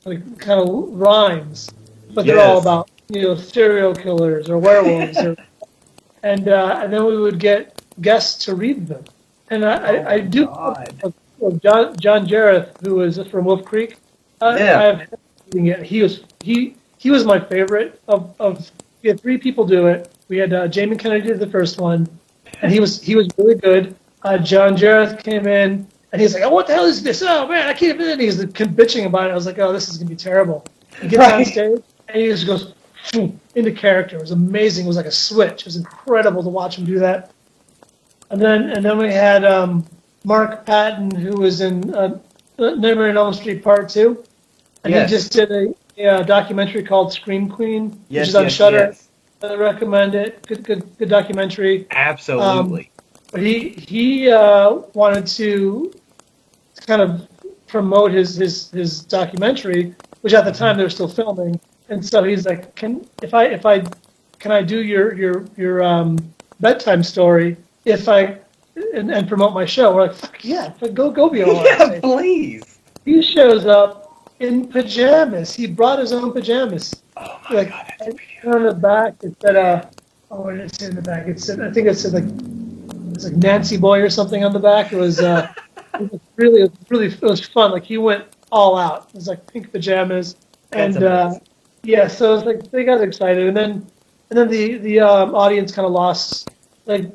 like kind of rhymes, but they're all about serial killers or werewolves, and then we would get guests to read them. And I do. John Jareth, who was from Wolf Creek. He was my favorite of. We had 3 people do it. We had Jamie Kennedy did the first one, and he was really good. John Jareth came in, and he's like, "Oh, what the hell is this? Oh man, I can't believe it." He's bitching about it. I was like, "Oh, this is gonna be terrible." He gets on stage, and he just goes into character. It was amazing. It was like a switch. It was incredible to watch him do that. And then we had Mark Patton, who was in Nightmare on Elm Street Part 2, and he just did a documentary called Scream Queen, which is on Shudder. I recommend it. Good documentary. Absolutely. But he wanted to kind of promote his documentary, which at the time they were still filming, and so he's like, can I do your bedtime story and promote my show? We're like, fuck yeah, go be on. Yeah, please. He shows up in pajamas. He brought his own pajamas. Oh my god, that's beautiful. On the back it said what did it say in the back? It said like Nancy Boy or something on the back. It was really fun. Like he went all out. It was like pink pajamas, and so it was like they got excited, and then the audience kind of lost, like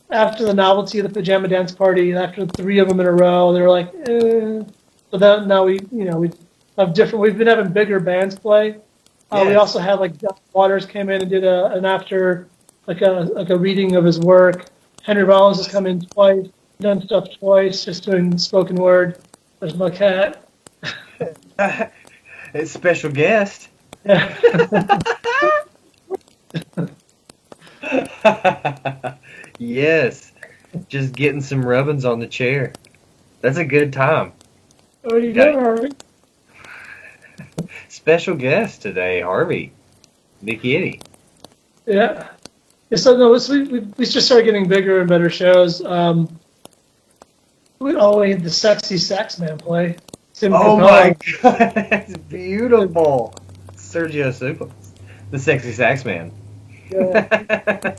after the novelty of the pajama dance party, and after 3 of them in a row, they were like, eh. So then now we have different. We've been having bigger bands play. We also had like John Waters came in and did an after like a reading of his work. Henry Rollins has come in twice, done stuff twice, just doing spoken word. There's my cat. It's a special guest. Yeah. Yes. Just getting some rubbings on the chair. That's a good time. What are you doing, Harvey? Special guest today, Harvey. The kitty. Yeah. So no, we just started getting bigger and better shows. We had the Sexy Sax Man play. Tim my god, that's beautiful. Sergio Supos, the Sexy Sax Man. Yeah.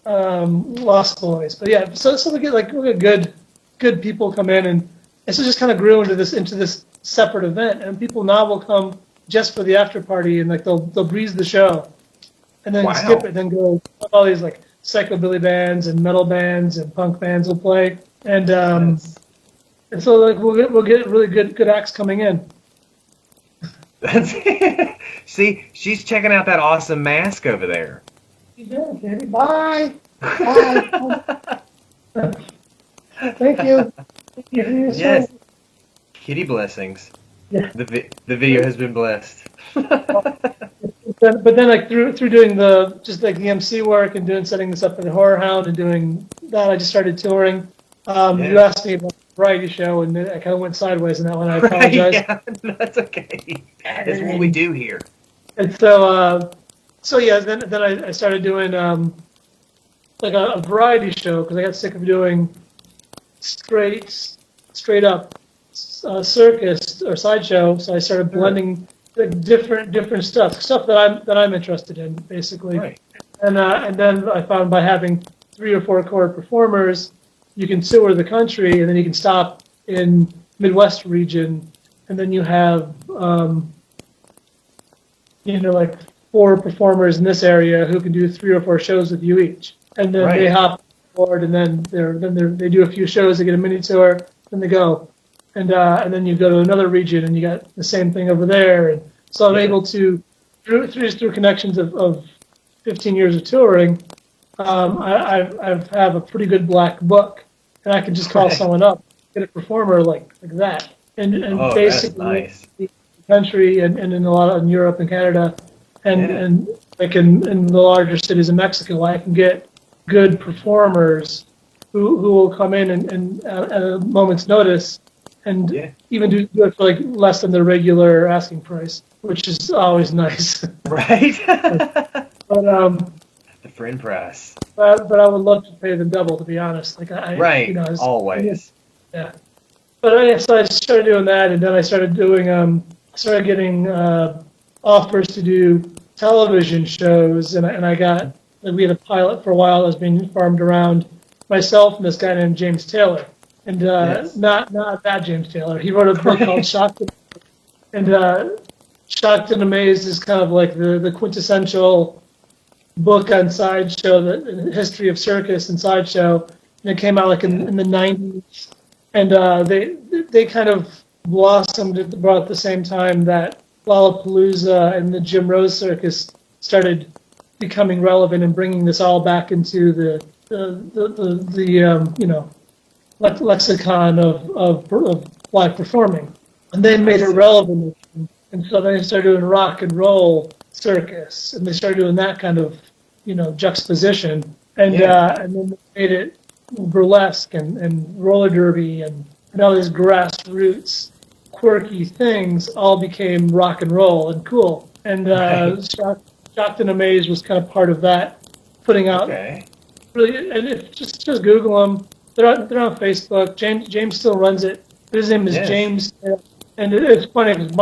Lost Boys, but yeah. So we get good people come in, and so just kind of grew into this separate event, and people now will come just for the after party, and like they'll breeze the show. And then skip it, then go all these like psychobilly bands and metal bands and punk bands will play, and so like we'll get really good acts coming in. That's it. See, she's checking out that awesome mask over there. Bye. Bye. Thank you. Yes. Kitty blessings. Yeah. The video has been blessed. But then like through doing the MC work and setting this up for the Horror Hound and doing that, I just started touring. You asked me about the variety show, and I kind of went sideways in that one. I apologize. Yeah, that's okay. That's what we do here. And so So yeah, then I started doing like a variety show because I got sick of doing straight up circus or sideshow. So I started blending like different stuff that I'm interested in, basically. Right. And then I found by having 3 or 4 core performers, you can tour the country, and then you can stop in Midwest region, and then you have like 4 performers in this area who can do 3 or 4 shows with you each, and then they hop board, and then they do a few shows, they get a mini tour, then they go, and then you go to another region, and you got the same thing over there, and so I'm able to through connections of 15 years of touring, I have a pretty good black book, and I can just call someone up, get a performer like that, and basically the country and in a lot in Europe and Canada, and like in the larger cities in Mexico, I can get good performers who will come in and at a moment's notice, and even do it for like less than their regular asking price, which is always nice. Right. But the friend price. But I would love to pay them double, to be honest. Like Always. Yeah. But so I started doing that, and then I started doing started getting offers to do television shows, and I got we had a pilot for a while that was being farmed around myself and this guy named James Taylor, and not that James Taylor. He wrote a book called Shocked and Shocked and Amazed is kind of like the quintessential book on sideshow, the history of circus and sideshow, and it came out like in the 90s, and they kind of blossomed at about the same time that Lollapalooza and the Jim Rose Circus started becoming relevant and bringing this all back into the lexicon of black performing, and they made it relevant, and so they started doing rock and roll circus, and they started doing that kind of juxtaposition, and then they made it burlesque and roller derby and all these grassroots quirky things all became rock and roll and cool, and Shocked and Amazed was kind of part of that, putting out really, and just Google them. They're on Facebook. James still runs it. His name is James, and it's funny because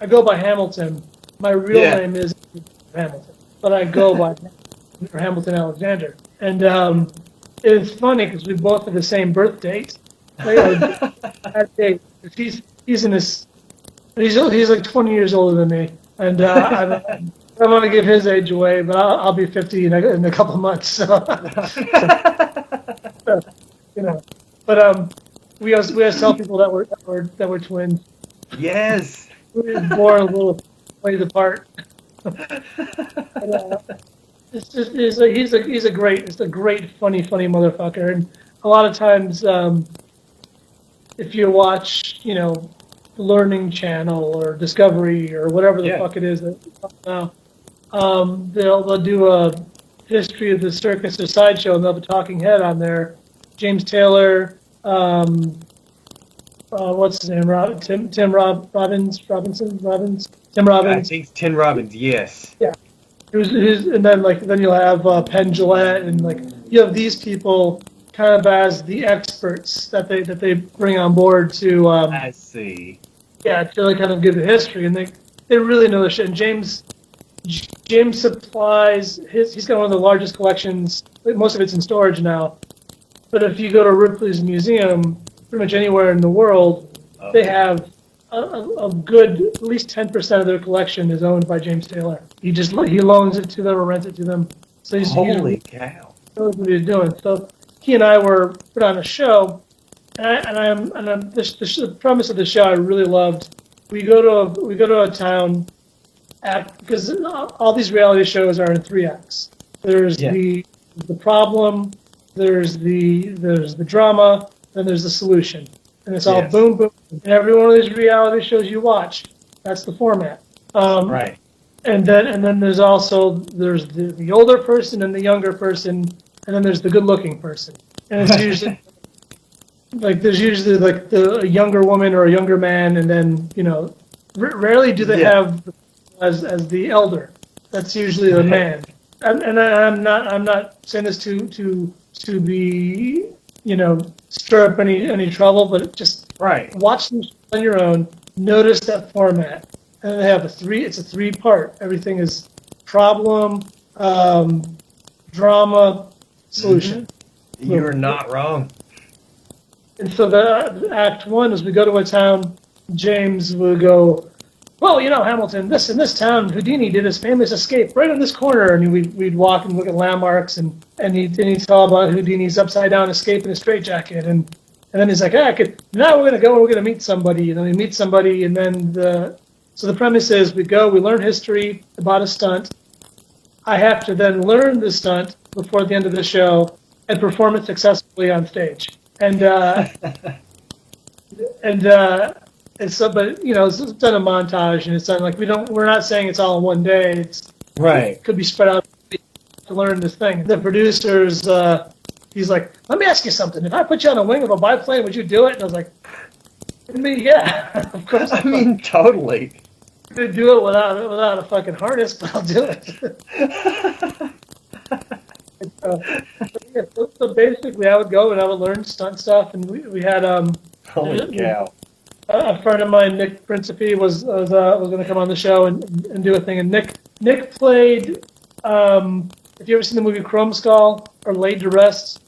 I go by Hamilton. My real name is Hamilton, but I go by Hamilton Alexander. And it's funny because we both have the same birth date. That date. He's in his he's like 20 years older than me, and I want to give his age away, but I'll be 50 in a couple of months. So. But we always tell people that we're twins. Yes. We were born a little ways apart. He's a great funny motherfucker, and a lot of times if you watch the Learning Channel or Discovery or whatever the fuck it is now, they'll do a history of the circus or sideshow, and they'll have a talking head on there. James Taylor, what's his name? Tim Robbins. I think Tim Robbins. Yes. Yeah. And then you'll have Penn Jillette, and you have these people kind of as the experts that they bring on board to. I see. Yeah, to kind of give the history, and they really know the shit. And James supplies he's got one of the largest collections. Most of it's in storage now. But if you go to Ripley's museum, pretty much anywhere in the world, they have a good, at least 10% of their collection is owned by James Taylor. He loans it to them or rents it to them. So Holy cow! Knows what he's doing. So he and I were put on a show, the premise of the show I really loved. We go to a town, because all these reality shows are in 3 acts. There's the problem. There's the drama, then there's the solution, and it's all boom, boom. And every one of these reality shows you watch, that's the format. Right. And then there's the older person and the younger person, and then there's the good-looking person. And it's usually there's usually a younger woman or a younger man, and then rarely do they have as the elder. That's usually the man. And I'm not saying this to be, stir up any trouble, but just Right. watch them on your own. Notice that format, and they have it's a 3-part. Everything is problem, drama, solution. You're not wrong. And so the Act 1 is we go to a town. James will go, well, Hamilton, in this town, Houdini did his famous escape right in this corner. And we'd walk and look at landmarks, and he'd tell about Houdini's upside down escape in a straitjacket. And then he's like, now we're going to go and we're going to meet somebody. And then we meet somebody, and then so the premise is we go, we learn history about a stunt. I have to then learn the stunt before the end of the show and perform it successfully on stage. And so, but it's done a montage, and it's done like we're not saying it's all in one day. It could be spread out to learn this thing. The producers, he's like, let me ask you something. If I put you on the wing of a biplane, would you do it? And I was like, yeah, of course. I mean, totally. I'm gonna do it without a fucking harness, but I'll do it. So basically, I would go and I would learn stunt stuff, and we had Holy cow. a friend of mine, Nick Principe, was going to come on the show and do a thing. And Nick played. Have you ever seen the movie Chrome Skull or Laid to Rest?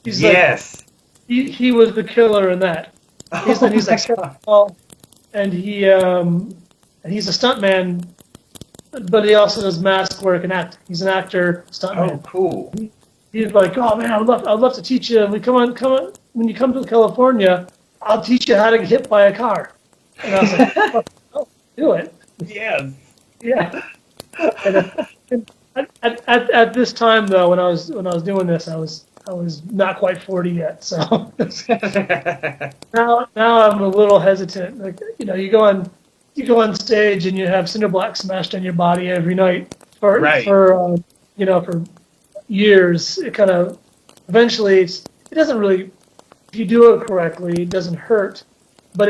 Yes. He was the killer in that. He's like Skull, and he's a stuntman, but he also does mask work and act. He's an actor, stuntman. Oh, cool. He's like, oh man, I'd love to teach you. Come on. When you come to California, I'll teach you how to get hit by a car. And I was like, oh, do it. Yes. Yeah. And at this time though, when I was doing this, I was not quite 40 yet. So now I'm a little hesitant. Like you go on stage and you have cinder blocks smashed on your body every night for years. It kind of eventually it doesn't really. If you do it correctly, it doesn't hurt, but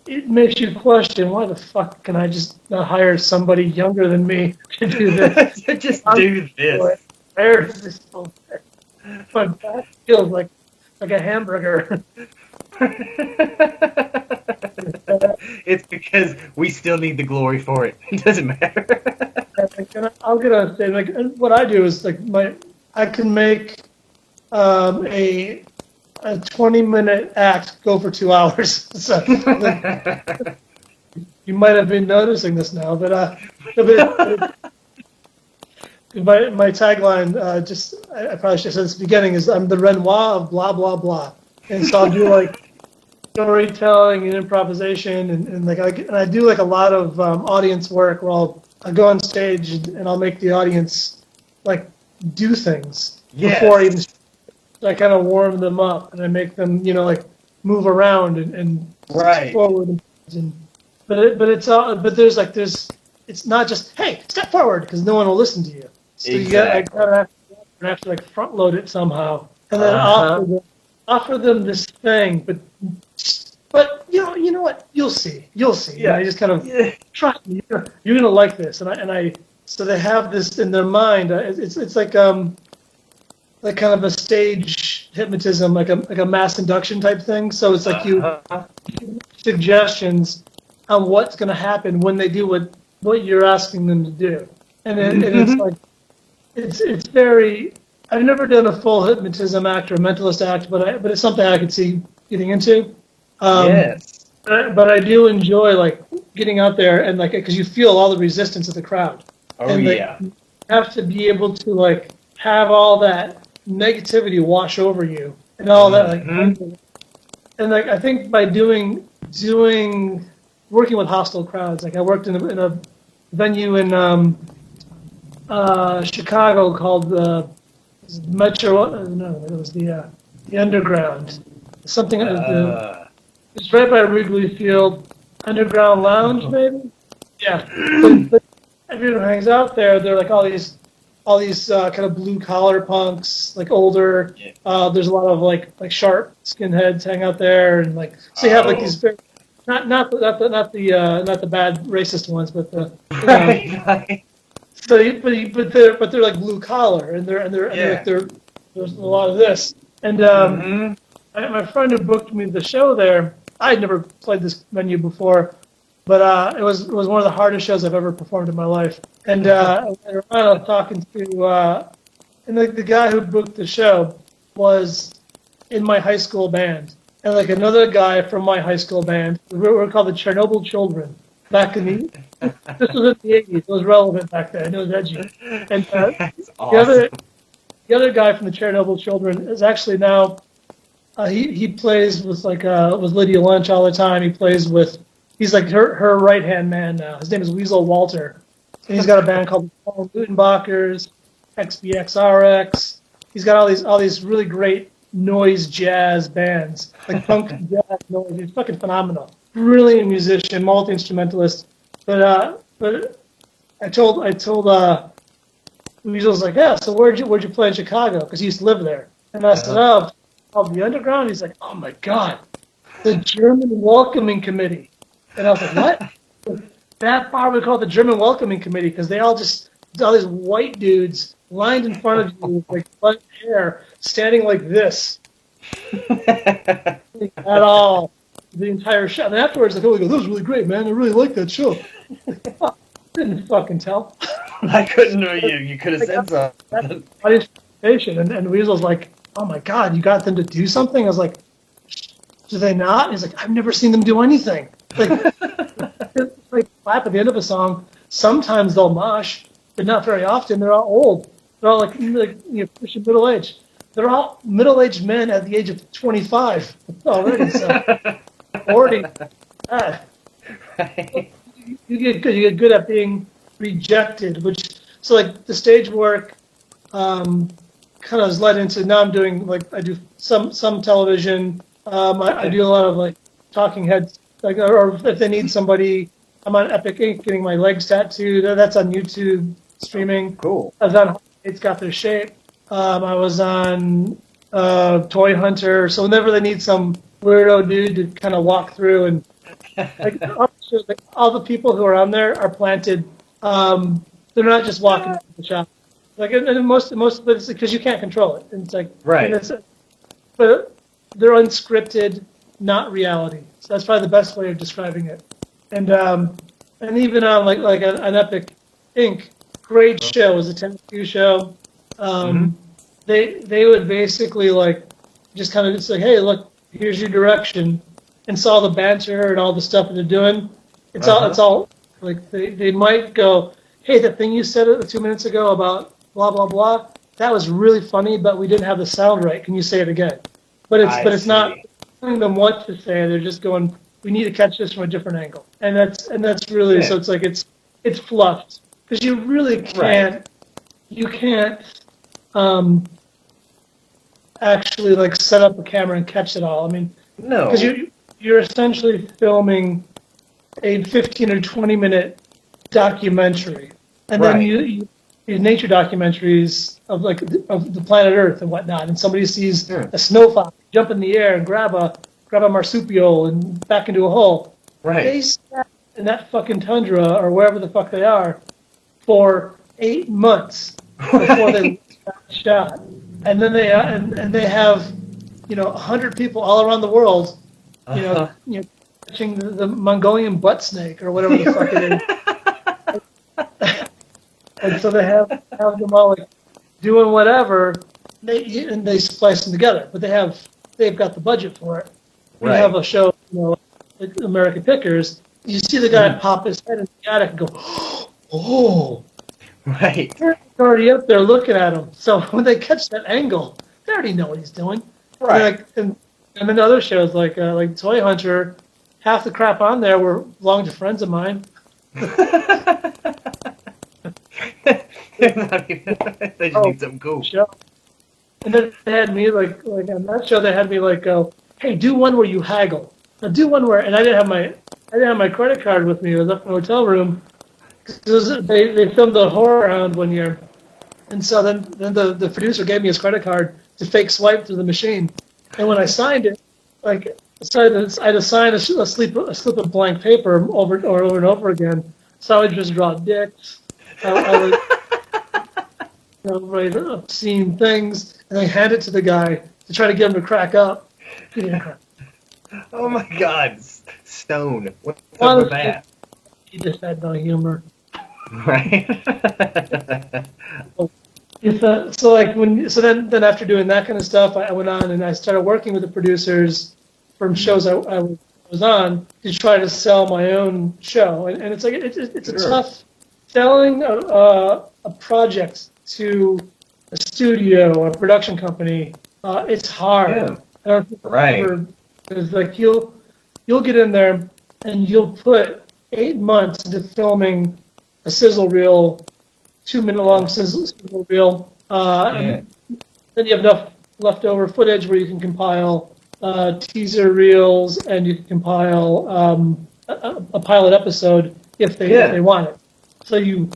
it makes you question, why the fuck can I just not hire somebody younger than me to do this? Just do this. Where is this? My back feels like a hamburger. It's because we still need the glory for it. It doesn't matter. I'll get on stage. Like, what I do is I can make a 20-minute act go for 2 hours. So you might have been noticing this now, but my tagline, I probably should have said this at the beginning, is I'm the Renoir of blah blah blah, and so I'll do like storytelling and improvisation, and I do like a lot of audience work where I'll go on stage and I'll make the audience like do things before I even. I kind of warm them up and I make them, move around and forward. It's not just, hey, step forward, because no one will listen to you. So exactly. you have to front load it somehow and then offer them this thing, but you know what? You'll see. Yeah. I just kind of trust me. You're gonna like this, and I. So they have this in their mind. It's like kind of a stage hypnotism, like a mass induction type thing. So it's like you suggestions on what's going to happen when they do what you're asking them to do, and it's like it's very. I've never done a full hypnotism act or mentalist act, but it's something I could see getting into. Yes. But I do enjoy like getting out there and like because you feel all the resistance of the crowd. Oh and yeah. You have to be able to like have all that negativity wash over you and all that and like I think by working with hostile crowds, like I worked in a venue in Chicago called the Metro. No, it was the Underground. Something. It's right by Wrigley Field, Underground Lounge, maybe. Yeah. But everyone hangs out there. They're like all these kind of blue collar punks, like older. There's a lot of like sharp skinheads hang out there, and like so you have like these very, not the bad racist ones, but the but they're like blue collar, and there's a lot of this. And my friend who booked me the show there, I had never played this venue before, but it was one of the hardest shows I've ever performed in my life. And I was talking to, and the guy who booked the show was in my high school band, and like another guy from my high school band. We were called the Chernobyl Children back in the. This was in the 80s. It was relevant back then. It was edgy. And That's awesome. the other guy from the Chernobyl Children is actually now. He plays with with Lydia Lunch all the time. He's like her right hand man now. His name is Weasel Walter, and he's got a band called the Gutenbachers, XBXRX. He's got all these really great noise jazz bands, like punk jazz noise. He's fucking phenomenal. Brilliant musician, multi-instrumentalist. But I told Weasel's like, yeah. So where'd you play in Chicago? Because he used to live there. And I said, the Underground. He's like, oh my god, the German Welcoming Committee. And I was like, what? That bar we call it the German Welcoming Committee because they all these white dudes lined in front of you with like black hair, standing like this. At all. The entire show. And afterwards, they go, "This was really great, man. I really liked that show." Didn't fucking tell. I couldn't know you. You could have said something. Audience participation, and Weasel's like, "Oh my god, you got them to do something?" I was like, "Do they not?" He's like, "I've never seen them do anything." Like clap at the end of a song. Sometimes they'll mosh, but not very often. They're all old. They're all like pushing middle age. They're all middle-aged men at the age of 25 already. So 40. Right. You get good. You get good at being rejected. So like the stage work, kind of has led into now. I'm doing I do some television. I do a lot of like talking heads. Or if they need somebody, I'm on Epic Ink getting my legs tattooed. That's on YouTube streaming. Cool. I was on It's Got Their Shape. I was on Toy Hunter. So whenever they need some weirdo dude to kind of walk through and all the people who are on there are planted. They're not just walking into the shop. And most of it's because you can't control it. And it's like right. But they're unscripted, not reality. So that's probably the best way of describing it. And even on like an Epic Ink, great show. It was a 10-2 show. They would basically just kind of say, hey, look, here's your direction, and saw the banter and all the stuff that they're doing. It's all like they might go, hey, the thing you said 2 minutes ago about blah blah blah, that was really funny, but we didn't have the sound right. Can you say it again? But it's not telling them what to say. They're just going, we need to catch this from a different angle, and that's really so. It's like it's fluffed because you really can't actually set up a camera and catch it all. I mean, no, because you're essentially filming a 15 or 20 minute documentary, and then you nature documentaries of the planet Earth and whatnot, and somebody sees a snow fox jump in the air and grab a marsupial and back into a hole. Right. They sat in that fucking tundra or wherever the fuck they are for 8 months before they shot, and then they have 100 people all around the world, catching the Mongolian butt snake or whatever the fuck it is. And so they have them all doing whatever, and they splice them together. But they've got the budget for it. We have a show, like American Pickers. You see the guy pop his head in the attic and go, oh, right. They're already up there looking at him. So when they catch that angle, they already know what he's doing. Right. And then other shows like Toy Hunter, half the crap on there belonged to friends of mine. They just need something cool. Show. And then they had me on that show. They had me go, hey, do one where you haggle. Now do one where, and I didn't have my credit card with me. I was up in the hotel room. They filmed the Horror Hound one year, and so then the producer gave me his credit card to fake swipe through the machine. And when I signed it, I had to sign a slip of blank paper over and over again. So I would just draw dicks, I would write obscene things, and I hand it to the guy to try to get him to crack up. He didn't crack. Oh my God, Stone. What's up Well, with that? He just had no humor. Right? Then after doing that kind of stuff, I went on and I started working with the producers from shows I was on to try to sell my own show, and it's like it's a tough selling a project to a studio, a production company. It's hard. Yeah. I don't think Right. Because like you'll get in there and you'll put 8 months into filming a sizzle reel, 2-minute long sizzle reel, and then you have enough leftover footage where you can compile teaser reels and you can compile a pilot episode if they want it. So you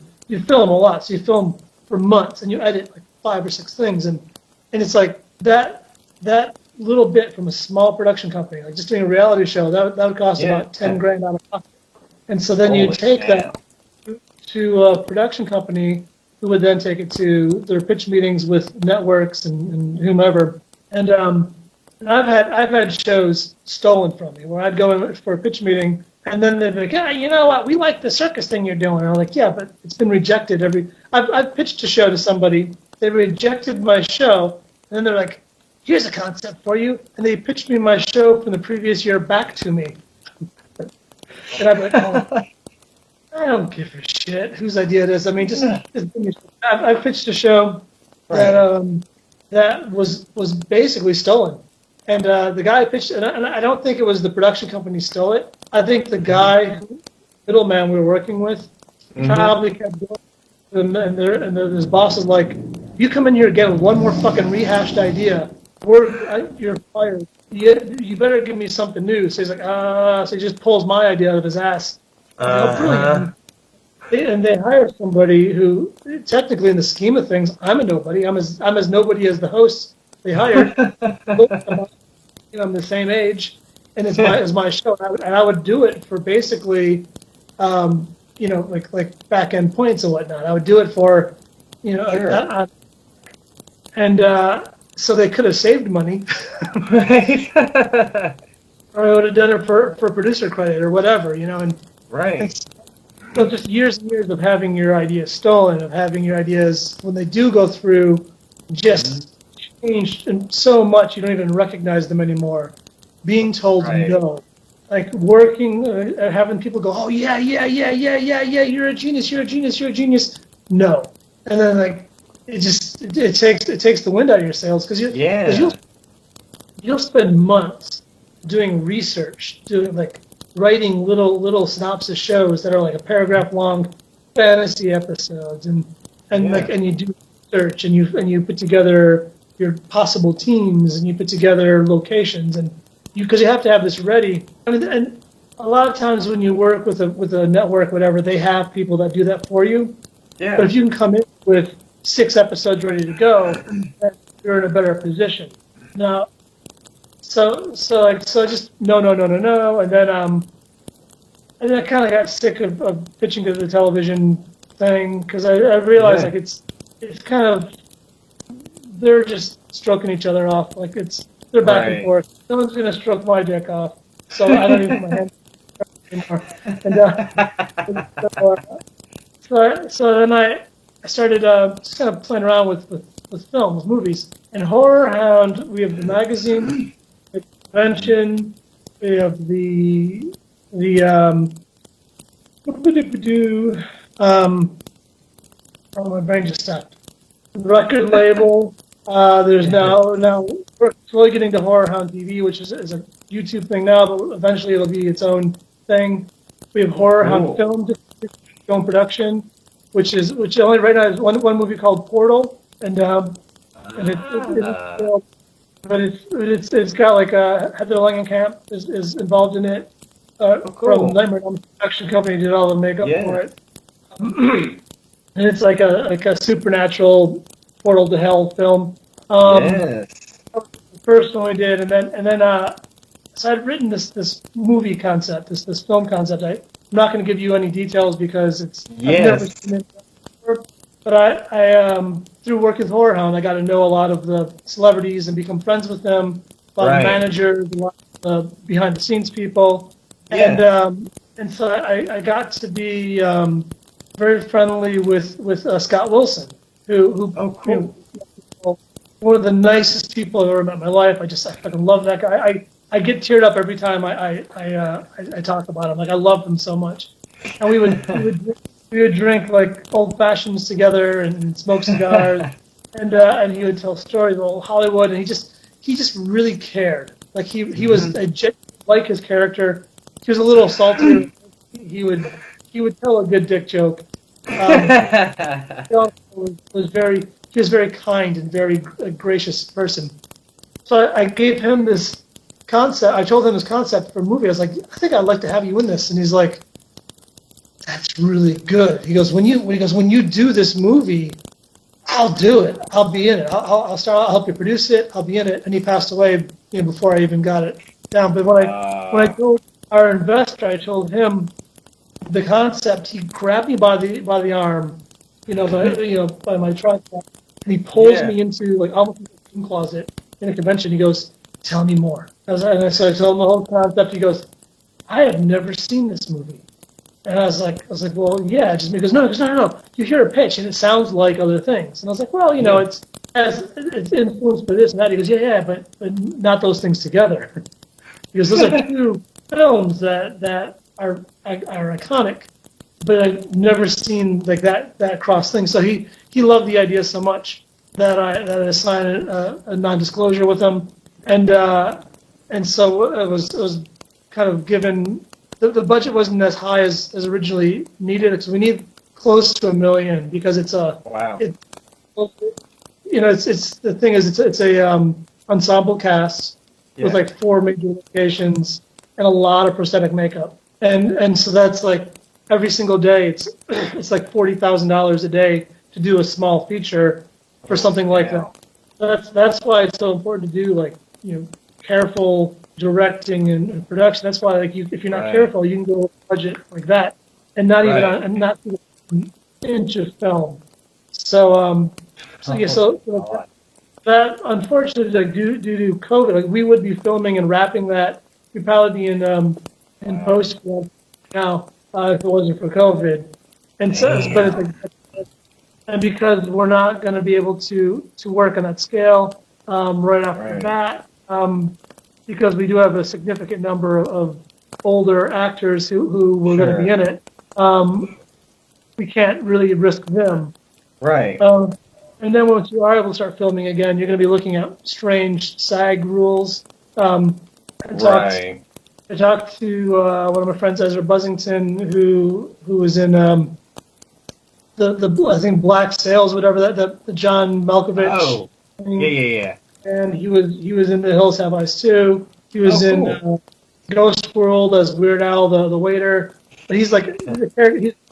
film a lot. So you film for months and you edit like 5 or 6 things, and it's like that little bit from a small production company, like just doing a reality show, that would cost about $10,000 out of pocket. And so then you take that to a production company who would then take it to their pitch meetings with networks and whomever. And I've had shows stolen from me where I'd go in for a pitch meeting and then they'd be like, you know what, we like the circus thing you're doing. And I'm like, yeah, but it's been rejected. I've pitched a show to somebody, they rejected my show, and then they're like, here's a concept for you, and they pitched me my show from the previous year back to me. And I'm like, I don't give a shit whose idea it is. I mean, just I pitched a show that was basically stolen, and the guy pitched, and I don't think it was the production company stole it. I think the guy, middleman we were working with, probably kept doing it, and his boss is like, you come in here again with one more fucking rehashed idea, you're fired. You better give me something new. So he's like, so he just pulls my idea out of his ass. And they hire somebody who, technically, in the scheme of things, I'm a nobody. I'm as nobody as the hosts they hired. I'm the same age, and it's my show. And I would do it for basically, like back end points and whatnot. I would do it for, so they could have saved money, Right. or I would have done it for producer credit or whatever, and Right. so just years and years of having your ideas stolen, of having your ideas, when they do go through, just changed and so much you don't even recognize them anymore. Being told no, like working, having people go, oh yeah, you're a genius, no, and then like it takes the wind out of your sails because you'll spend months doing research, writing little synopsis shows that are like a paragraph long fantasy episodes, and you do research and you put together your possible teams and you put together locations, and because you have to have this ready. I mean, and a lot of times when you work with a network, whatever, they have people that do that for you. Yeah. But if you can come in with 6 episodes ready to go, then you're in a better position. Now, so just no, and then I kind of got sick of pitching to the television thing because I realized like it's kind of, they're just stroking each other off, like they're back and forth. Someone's gonna stroke my dick off, so I don't even put my hand anymore. And so then I started just kind of playing around with films, movies. And Horror Hound, we have the magazine, the convention, we have my brain just stopped. Record label. There's now we're slowly getting to Horror Hound TV, which is a YouTube thing now, but eventually it'll be its own thing. We have Horror Hound film production, which only right now is one movie called Portal, and it's got like Heather Langenkamp is involved in it. From Nightmare on the production company did all the makeup for it. And it's like a supernatural portal to hell film. The first one we did, and then so I'd written this movie concept, this film concept. I'm not going to give you any details because I've never seen it But I through working with Horror Hound, I got to know a lot of the celebrities and become friends with them. A lot of managers, a lot of behind the scenes people, and so I got to be very friendly with Scott Wilson, who one of the nicest people I've ever met in my life. I fucking love that guy. I get teared up every time I talk about him. Like, I love him so much. And we would drink like old fashions together and smoke cigars, and he would tell stories of old Hollywood, and he just really cared. Like he was like his character. He was a little salty. He would tell a good dick joke. He also was very kind and very gracious person. So I gave him this concept. I told him this concept for a movie. I was like, I think I'd like to have you in this. And he's like, that's really good. He goes, when you do this movie, I'll do it. I'll be in it. I'll help you produce it. I'll be in it. And he passed away, before I even got it down. But when I told our investor, I told him the concept. He grabbed me by the arm, by my tripod, and he pulls me into like almost into a team closet in a convention. He goes, "Tell me more." So I told him the whole concept. He goes, "I have never seen this movie." And I was like, well, yeah. Just because no. You hear a pitch and it sounds like other things. And I was like, well, it's influenced by this and that. He goes, yeah, but not those things together. Because those are two films that are iconic, but I've never seen like that cross thing. So he loved the idea so much that I signed a non-disclosure with him, and so it was kind of given. The budget wasn't as high as originally needed, because we need close to $1 million, because it's a wow. It's the thing is it's a ensemble cast with like 4 major locations and a lot of prosthetic makeup, and so that's like every single day it's like $40,000 a day to do a small feature for something like that. That's why it's so important to do like careful directing and production. That's why, like, if you're not careful, you can go over budget like that, and not even and not an inch of film. So, that unfortunately, like due to COVID, like we would be filming and wrapping that. We'd probably be in post now if it wasn't for COVID. And so, but it's like, and because we're not going to be able to work on that scale right off the bat. Because we do have a significant number of older actors who were going to be in it, we can't really risk them. Right. And then once you are able to start filming again, you're going to be looking at strange SAG rules. I talked to one of my friends, Ezra Buzzington, who was in the I think Black Sails, whatever the John Malkovich. Oh. Thing. Yeah. And he was in The Hills Have Eyes too. He was in Ghost World as Weird Al, the waiter. But he's like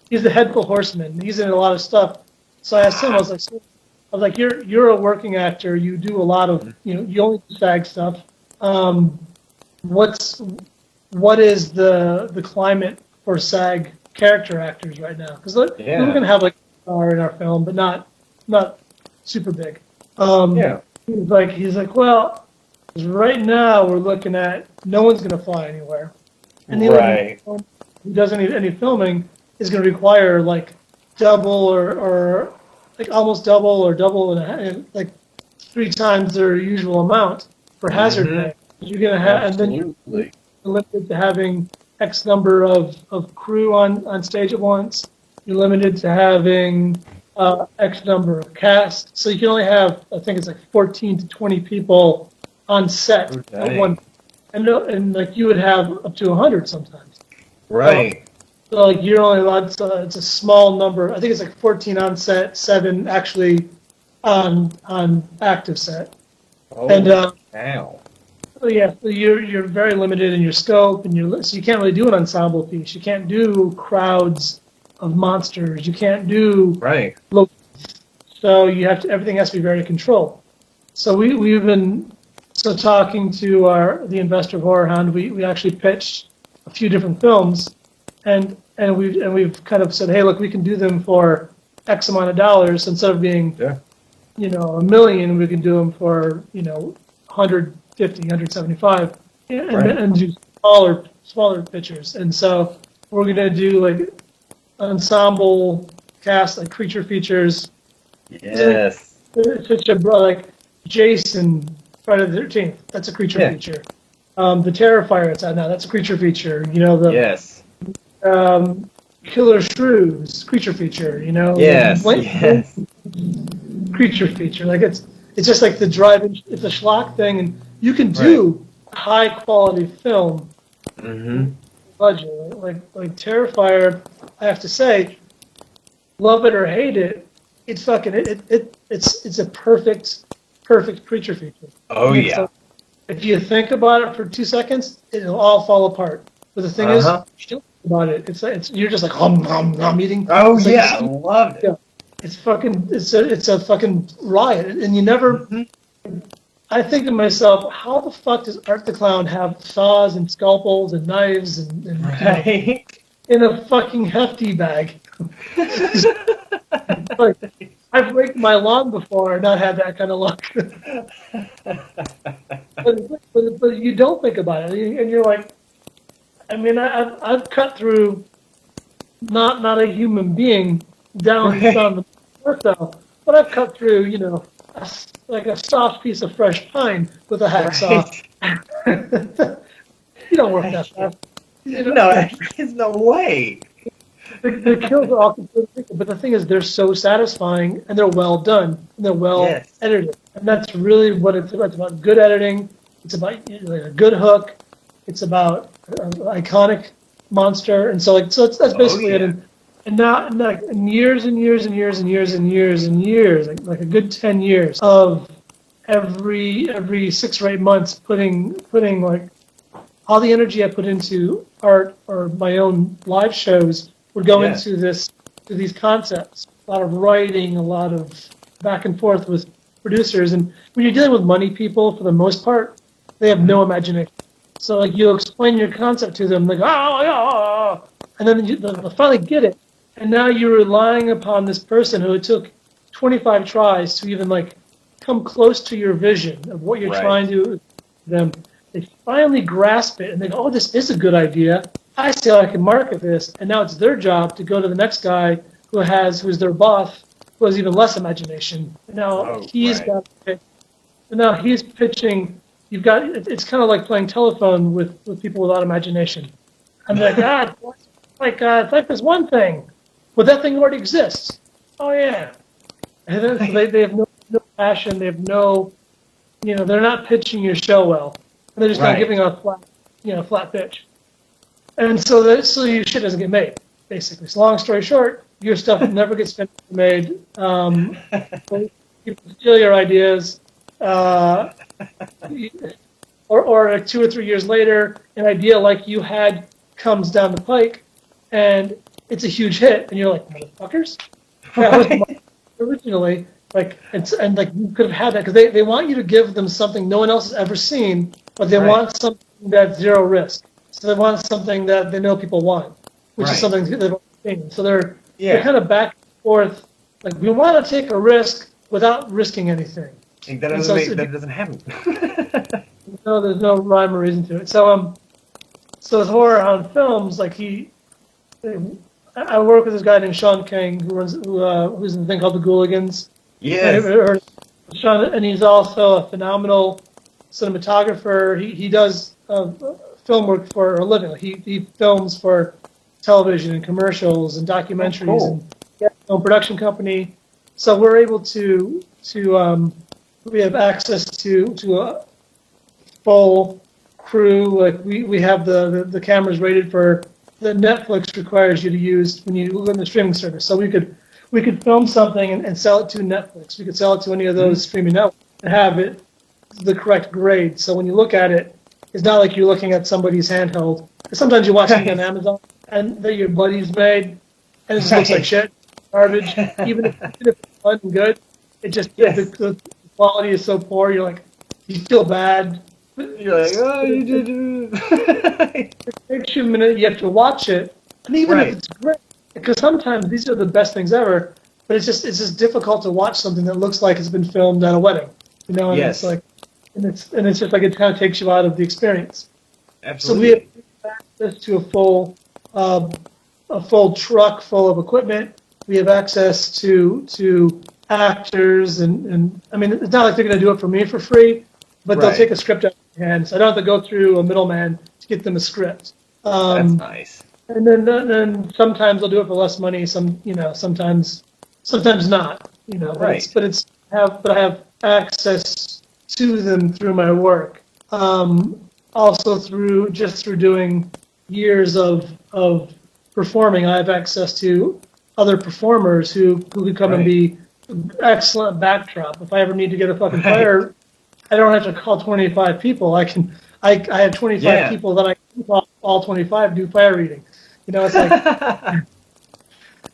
he's the headful horseman. He's in a lot of stuff. So I asked him. I was like, you're a working actor. You do a lot of you only do SAG stuff. What is the climate for SAG character actors right now? Because we're gonna have like a star in our film, but not super big. He's like, well, right now we're looking at no one's going to fly anywhere, and the only one who does any filming is going to require like double or like almost double or double and like 3 times their usual amount for hazard pay. You're going to have, and then you're limited to having X number of crew on stage at once. You're limited to having X number of cast, so you can only have, I think it's like 14 to 20 people on set at one, and like you would have up to 100 sometimes. Right. So like you're only allowed. It's a small number. I think it's like 14 on set, 7 actually on active set. Oh, and wow. So you're very limited in your scope, and so you can't really do an ensemble piece. You can't do crowds of monsters. You can't do so you have to. Everything has to be very controlled. So we've been talking to the investor of Horror Hound. We actually pitched a few different films, and we've kind of said, hey, look, we can do them for X amount of dollars. Instead of being, $1 million, we can do them for, 150, 175, and do smaller pictures. And so we're gonna do like ensemble cast, like creature features. Yes. Such a like Jason, Friday the 13th. That's a creature feature. The Terrifier it's out now. That's a creature feature. Yes. Killer Shrews creature feature. Yes. Creature feature. Like it's just like the drive-in. It's a schlock thing, and you can do high quality film. Budget like Terrifier. I have to say, love it or hate it, it's fucking it's a perfect creature feature. Oh yeah. So if you think about it for 2 seconds, it'll all fall apart. But the thing is, you don't think about it. It's you're just like hum eating. Oh it's yeah, like, I love it. Yeah, it's a fucking riot, and you never. I think to myself, how the fuck does Art the Clown have saws and scalpels and knives and in a fucking hefty bag? Like, I've raked my lawn before and not had that kind of luck. but you don't think about it, and you're like, I mean, I've cut through not a human being down the torso, but I've cut through, like a soft piece of fresh pine with a hacksaw. You don't work that fast. No, there's no way. The kills are all completely, but the thing is, they're so satisfying and they're well done and they're well edited, and that's really what it's about. It's about good editing. It's about a good hook. It's about an iconic monster, and that's basically it. And now, in years and years and years and years and years and years, like a good 10 years of every 6 or 8 months, putting like all the energy I put into art or my own live shows would go into these concepts. A lot of writing, a lot of back and forth with producers, and when you're dealing with money people, for the most part, they have no imagination. So like you explain your concept to them, they go, and then they'll finally get it. And now you're relying upon this person who it took 25 tries to even like come close to your vision of what you're trying to them. They finally grasp it and they go, oh, this is a good idea. I see how I can market this. And now it's their job to go to the next guy who's their boss, who has even less imagination. And now he's got to pitch. And now he's pitching. It's kind of like playing telephone with people without imagination. And they're like, it's like this one thing. But that thing already exists. Oh yeah. And then so they have no passion. They have no, they're not pitching your show well. And they're just kind of giving a flat pitch. And so your shit doesn't get made, basically. So long story short, your stuff never gets made. People steal your ideas. Or like 2 or 3 years later, an idea like you had comes down the pike, and it's a huge hit, and you're like, motherfuckers. That was originally and you could have had that because they want you to give them something no one else has ever seen, but they want something that's zero risk. So they want something that they know people want, which is something they've already seen. So they're kind of back and forth. Like we want to take a risk without risking anything. That doesn't happen. No, there's no rhyme or reason to it. So with Horror Hound Films, I work with this guy named Sean King who's in a thing called The Gooligans. Yes. Sean, and he's also a phenomenal cinematographer. He does film work for a living. He films for television and commercials and documentaries and his own production company. So we're able to we have access to a full crew. Like we have the cameras rated for that Netflix requires you to use when you look on the streaming service. So we could film something and sell it to Netflix. We could sell it to any of those streaming networks and have it the correct grade. So when you look at it, it's not like you're looking at somebody's handheld. Sometimes you watch something on Amazon and that your buddy's made, and it just looks like shit, garbage. Even if it's fun and good, it just the quality is so poor. You're like, you feel bad. You're like, oh, you did. It takes you a minute. You have to watch it, and even if it's great, because sometimes these are the best things ever. but it's just difficult to watch something that looks like it's been filmed at a wedding, you know. And Yes. it's like, and it's just like it kind of takes you out of the experience. Absolutely. So we have access to a full truck full of equipment. We have access to actors, and I mean, it's not like they're going to do it for me for free, but they'll Right. take a script out of my hands. I don't have to go through a middleman to get them a script. That's nice. And then sometimes they'll do it for less money. Sometimes not. You know, Right. but I have access to them through my work. Also through doing years of performing, I have access to other performers who could come and Right. be excellent backdrop. If I ever need to get a fucking fire, I don't have to call 25 people. I have 25 Yeah. people that I can call, all 25 do fire reading. You know, it's like,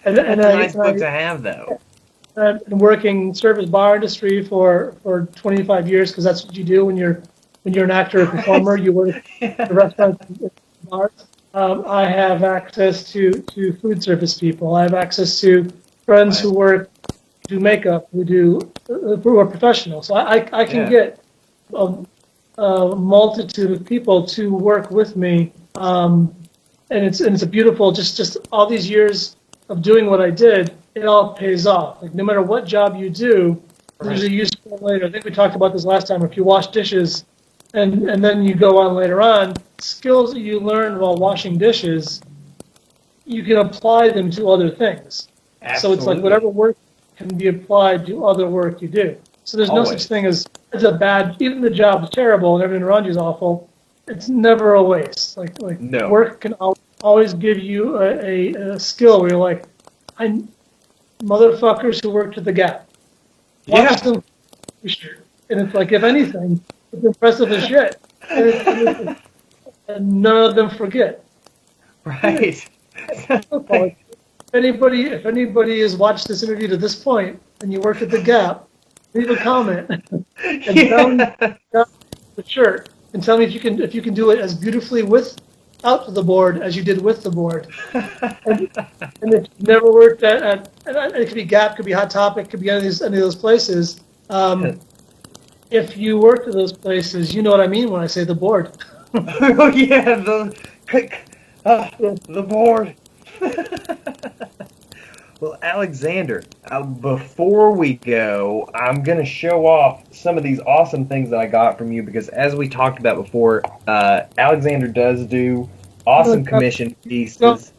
and That's a nice book to have, though. I've been working service bar industry for 25 years because that's what you do when you're an actor or performer. You work at the restaurants and bars. I have access to food service people. I have access to friends who do makeup, who are professionals. So I can get a multitude of people to work with me, and it's a beautiful just all these years of doing what I did. It all pays off. Like no matter what job you do, there's a use for it later. I think we talked about this last time. If you wash dishes, and then you go on later on, skills that you learn while washing dishes, you can apply them to other things. Absolutely. So it's like whatever work can be applied to other work you do. So there's no such thing as it's a bad. Even the job is terrible and everything around you is awful. It's never a waste. Like No. work can always give you a skill where you're like, I motherfuckers who worked at the Gap. Watch them, and it's like if anything, it's impressive as shit. And none of them forget. Right. If anybody has watched this interview to this point and you work at the Gap, leave a comment and tell me the shirt and tell me if you can do it as beautifully without the board as you did with the board. And if you've never worked at and it could be Gap, could be Hot Topic, could be any of those places. If you worked at those places, you know what I mean when I say the board. Oh yeah, the board. Well, Alexander, before we go, I'm going to show off some of these awesome things that I got from you because, as we talked about before, Alexander does do awesome commission pieces.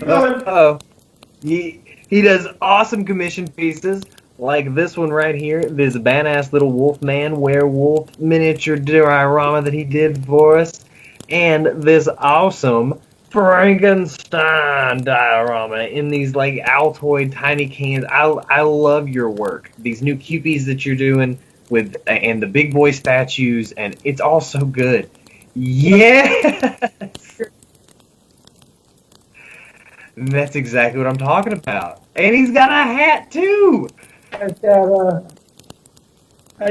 Oh, he does awesome commission pieces like this one right here. This badass little Wolfman werewolf miniature diorama that he did for us, and this awesome Frankenstein diorama in these like Altoid tiny cans. I love your work. These new Cupies that you're doing with and the big boy statues, and it's all so good. Yes, that's exactly what I'm talking about. And he's got a hat too. I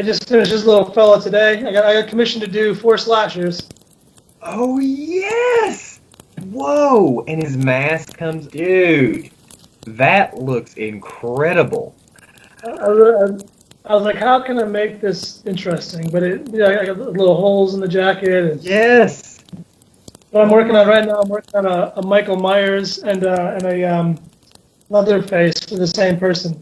just finished this little fella today. I got commissioned to do 4 slashers. Oh yes! Whoa! And his mask comes, dude. That looks incredible. I was like, how can I make this interesting? But I got little holes in the jacket. And Yes. what I'm working on right now, I'm working on a Michael Myers and a Leatherface for the same person.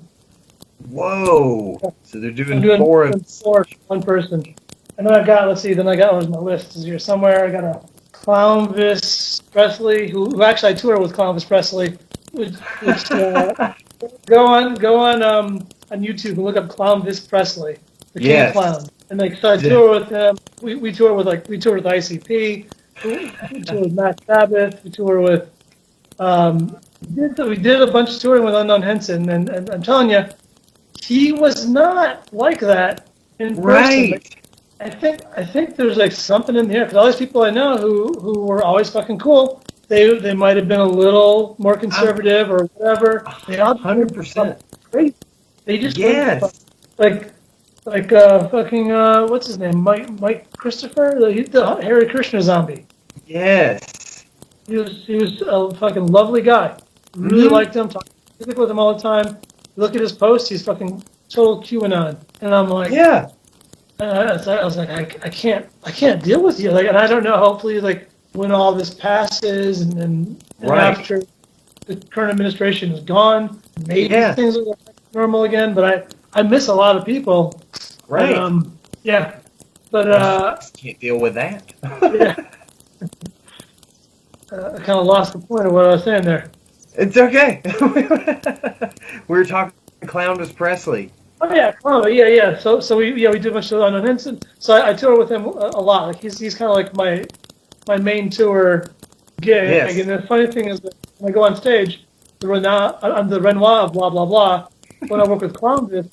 Whoa! So they're I'm doing doing 4 of 4 for one person. And then I got, where's my list? Is here somewhere. I got a Clownvis Presley, who actually I tour with Clownvis Presley. Which go on YouTube and look up Clownvis Presley, the King of Clown. And so I tour with him. We tour with ICP. We tour with Matt Sabbath. We tour with. We did a bunch of touring with Unknown Henson, and I'm telling you, he was not like that in person. Right. I think there's like something in the air because all these people I know who were always fucking cool, they might have been a little more conservative or whatever. They all 100%. crazy. They just like fucking what's his name? Mike Christopher, the Hare Krishna zombie. Yes. He was a fucking lovely guy. Really liked him. Talked Facebook with him all the time. Look at his posts, he's fucking total QAnon. And I'm like, Yeah. I was like, I can't deal with you. Like, and I don't know. Hopefully, like when all this passes, and Right. after the current administration is gone, maybe Yeah. things will get normal again. But I miss a lot of people. Right. Yeah. But Just can't deal with that. yeah. I kind of lost the point of what I was saying there. It's okay. We were talking Clownvis Presley. Oh yeah, yeah. So we do a bunch of on Instant. So I tour with him a lot. Like he's kind of like my main tour gig. Yes. And the funny thing is that when I go on stage, I'm the Renoir of blah blah blah. When I work with Clownvis,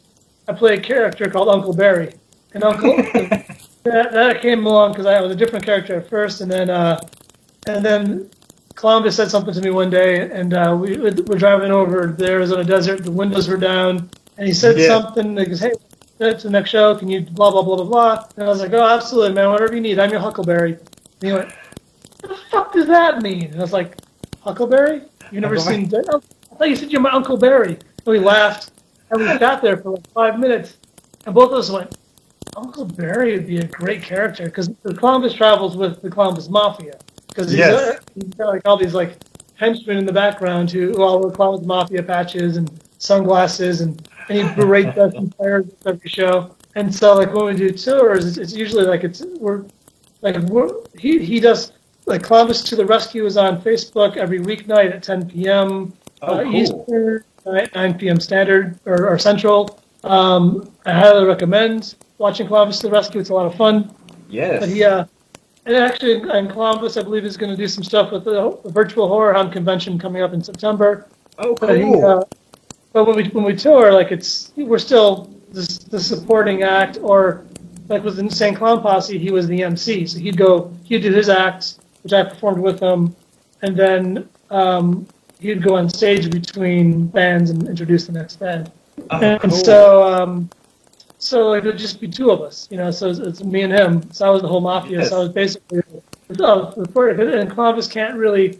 I play a character called Uncle Barry, and that came along because I was a different character at first, and then Columbus said something to me one day, and we were driving over the Arizona desert. The windows were down, and he said something. He goes, "Hey, to the next show, can you blah blah blah blah blah?" And I was like, "Oh, absolutely, man. Whatever you need. I'm your Huckleberry." And he went, "What the fuck does that mean?" And I was like, "Huckleberry? You've never seen? Oh, I thought you said you're my Uncle Barry." And we laughed, and we sat there for like 5 minutes, and both of us went, "Uncle Barry would be a great character," because the Columbus travels with the Columbus Mafia. Because he's got like all these like henchmen in the background who all wear Columbus Mafia patches and sunglasses, and he berates us and fires us every show. And so like when we do tours, it's usually like he does like Columbus to the Rescue is on Facebook every weeknight at 10 p.m. Cool. Eastern, 9 p.m. Standard or Central. I highly recommend watching Columbus to the Rescue. It's a lot of fun. Yes. But and actually, in Columbus, I believe he's going to do some stuff with the virtual Horror Hound convention coming up in September. Oh, cool. But when we tour, like we're still the supporting act, or like with the Insane Clown Posse, he was the MC. So he'd do his acts, which I performed with him, and then he'd go on stage between bands and introduce the next band. And so it would just be two of us, so it's me and him. So I was the whole Mafia, so I was basically the reporter. And Columbus can't really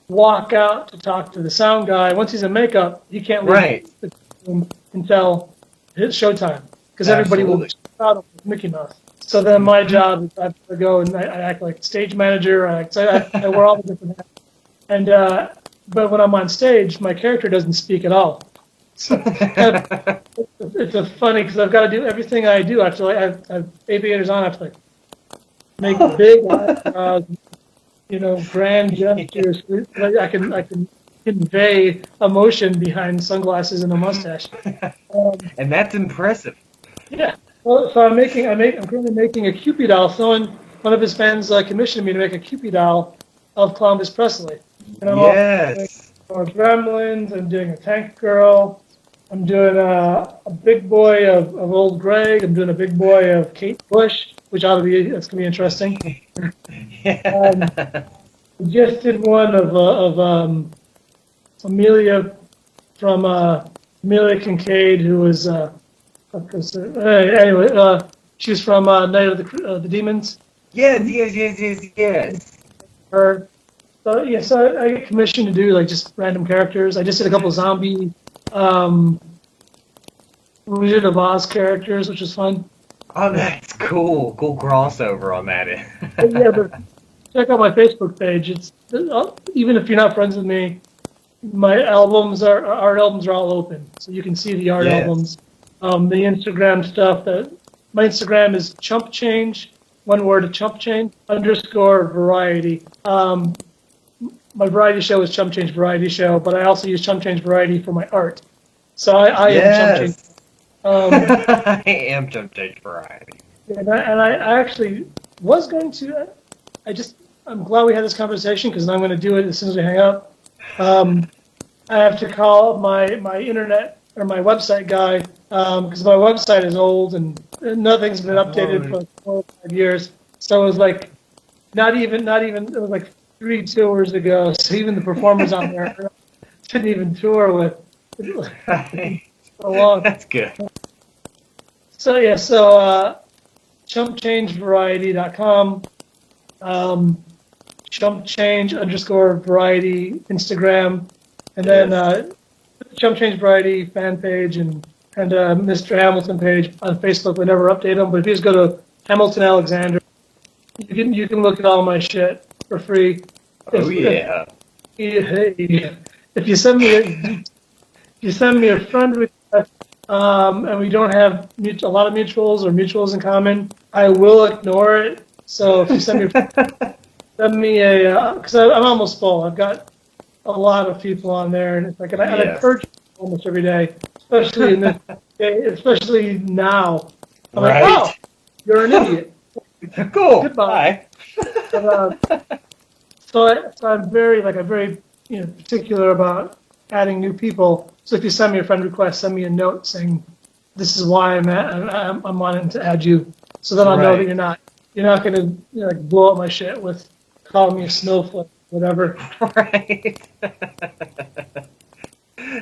walk out to talk to the sound guy. Once he's in makeup, he can't leave the room until it's showtime, because everybody will shout out with Mickey Mouse. So then my job is I have to go and I act like stage manager. I wear all the different hats. And but when I'm on stage, my character doesn't speak at all. So it's a funny because I've got to do everything I do. Actually, I have aviators on. I have to like make big eyebrows, grand gestures. I can convey emotion behind sunglasses and a mustache. And that's impressive. Yeah. Well, so I'm currently making a Cupid doll. One of his fans commissioned me to make a Cupid doll of Columbus Presley. And I'm doing more Gremlins. I'm doing a Tank Girl. I'm doing a big boy of Old Greg. I'm doing a big boy of Kate Bush, that's gonna be interesting. We just did one of Amelia from Amelia Kincaid, who was anyway. She's from Night of the Demons. Yes. Her. So I get commissioned to do like just random characters. I just did a couple zombie. Wizard of Oz characters, which is fun. Oh, that's cool. Cool crossover on that. But check out my Facebook page. It's even if you're not friends with me, my art albums are all open, so you can see the art albums. The Instagram stuff. My Instagram is Chump Change, one word, Chump Change _variety. My variety show is Chump Change Variety Show, but I also use Chump Change Variety for my art. So I am Chump Change. I am Chump Change Variety. And I actually was going to. I'm glad we had this conversation, because I'm going to do it as soon as we hang up. I have to call my internet or my website guy, because my website is old and nothing's been updated for 4 or 5 years. So it was like not even. It was like 3 tours ago. So even the performers on there didn't even tour with. So long. That's good. So chumpchangevariety.com, chumpchange _variety Instagram, and then Chump Change Variety fan page and Mr. Hamilton page on Facebook. We never update them, but if you just go to Hamilton Alexander, you can look at all my shit for free. Oh yeah. If you send me a friend request, and we don't have a lot of mutuals or mutuals in common, I will ignore it. So if you send me because I'm almost full. I've got a lot of people on there, and it's like I purge almost every day, especially in this day, especially now. I'm like, oh, you're an idiot. Cool. Goodbye. So I'm very particular about adding new people. So if you send me a friend request, send me a note saying this is why I'm wanting to add you, so that I'll know that you're not going to blow up my shit with calling me a snowflake, whatever. Right.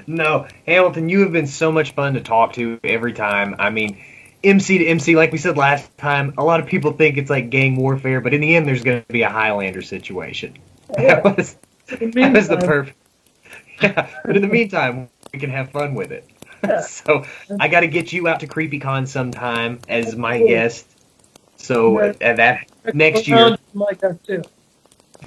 No, Hamilton, you have been so much fun to talk to every time. I mean, MC to MC, like we said last time, a lot of people think it's like gang warfare, but in the end, there's going to be a Highlander situation. Yeah. That was the perfect. Yeah, but in the meantime, we can have fun with it. Yeah. So I got to get you out to CreepyCon sometime as my guest. So that next year. Like that too.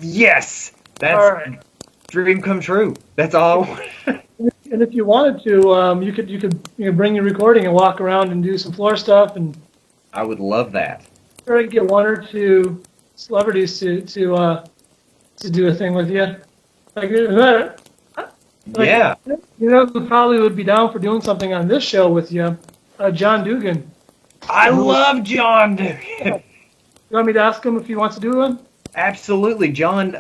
Yes, that's all right. Dream come true. That's all. And if you wanted to, you could bring your recording and walk around and do some floor stuff, and I would love that. try to get one or two celebrities to do a thing with you. Yeah. Who probably would be down for doing something on this show with you? John Dugan. I love John. You want me to ask him if he wants to do one? Absolutely. John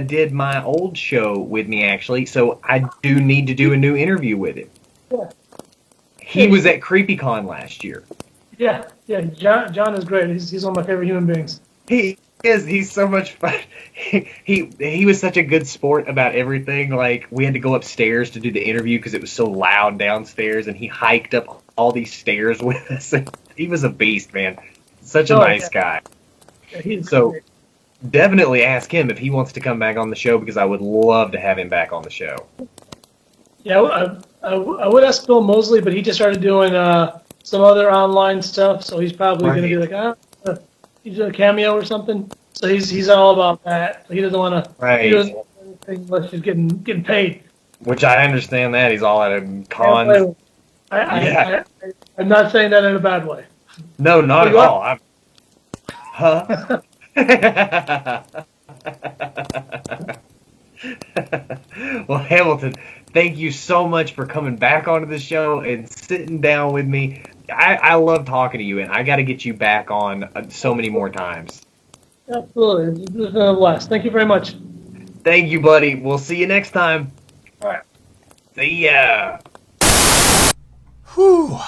did my old show with me, actually, so I do need to do a new interview with him. Yeah. He was at CreepyCon last year. Yeah. John is great. He's one of my favorite human beings. He is. He's so much fun. He was such a good sport about everything. Like, we had to go upstairs to do the interview because it was so loud downstairs, and he hiked up all these stairs with us. He was a beast, man. Such a nice guy. Yeah, he's So great. definitely ask him if he wants to come back on the show, because I would love to have him back on the show. Yeah, I would ask Bill Mosley, but he just started doing some other online stuff, so he's probably going to be like, he's doing a cameo or something. So he's all about that. He doesn't want to. Right. He doesn't want anything unless he's getting paid. Which I understand that. He's all out of cons. I'm not saying that in a bad way. No, not at all. Huh? Well, Hamilton, thank you so much for coming back onto the show and sitting down with me. I love talking to you, and I got to get you back on so many more times. Absolutely. This has been a blast. Thank you very much. Thank you, buddy. We'll see you next time. All right. See ya. Whew.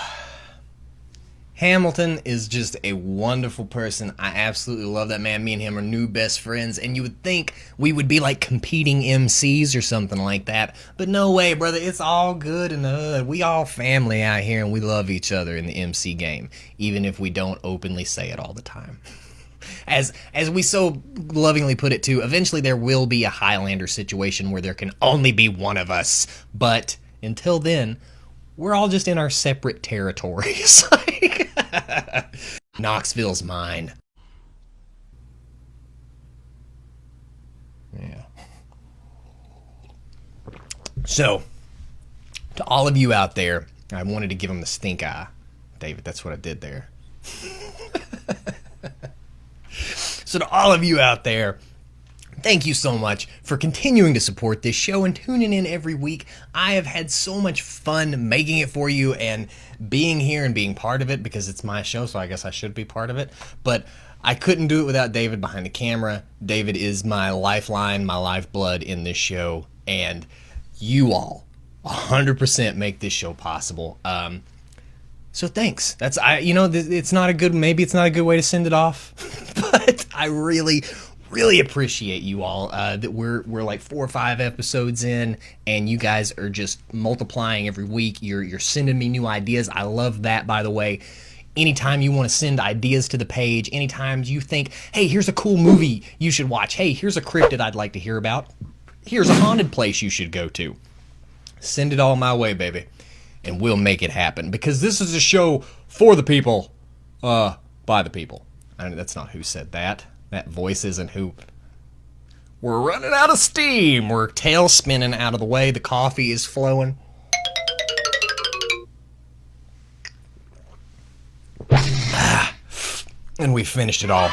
Hamilton is just a wonderful person. I absolutely love that man. Me and him are new best friends, and you would think we would be like competing MCs or something like that. But no way, brother. It's all good and we all family out here, and we love each other in the MC game, even if we don't openly say it all the time. As we so lovingly put it too, eventually there will be a Highlander situation where there can only be one of us. But until then, we're all just in our separate territories. Knoxville's mine. Yeah. So, to all of you out there, I wanted to give them the stink eye. David, that's what I did there. So to all of you out there, thank you so much for continuing to support this show and tuning in every week. I have had so much fun making it for you and being here and being part of it, because it's my show, so I guess I should be part of it. But I couldn't do it without David behind the camera. David is my lifeline, my lifeblood in this show, and you all 100% make this show possible. So thanks. It's not a good, maybe it's not a good way to send it off, but I really appreciate you all. That we're like 4 or 5 episodes in, and you guys are just multiplying every week. You're sending me new ideas. I love that, by the way. Anytime you want to send ideas to the page, anytime you think, hey, here's a cool movie you should watch. Hey, here's a cryptid I'd like to hear about. Here's a haunted place you should go to. send it all my way, baby. And we'll make it happen. Because this is a show for the people, by the people. I mean, that's not who said that. That voice isn't who. We're running out of steam. We're tail spinning out of the way. The coffee is flowing. And we finished it all.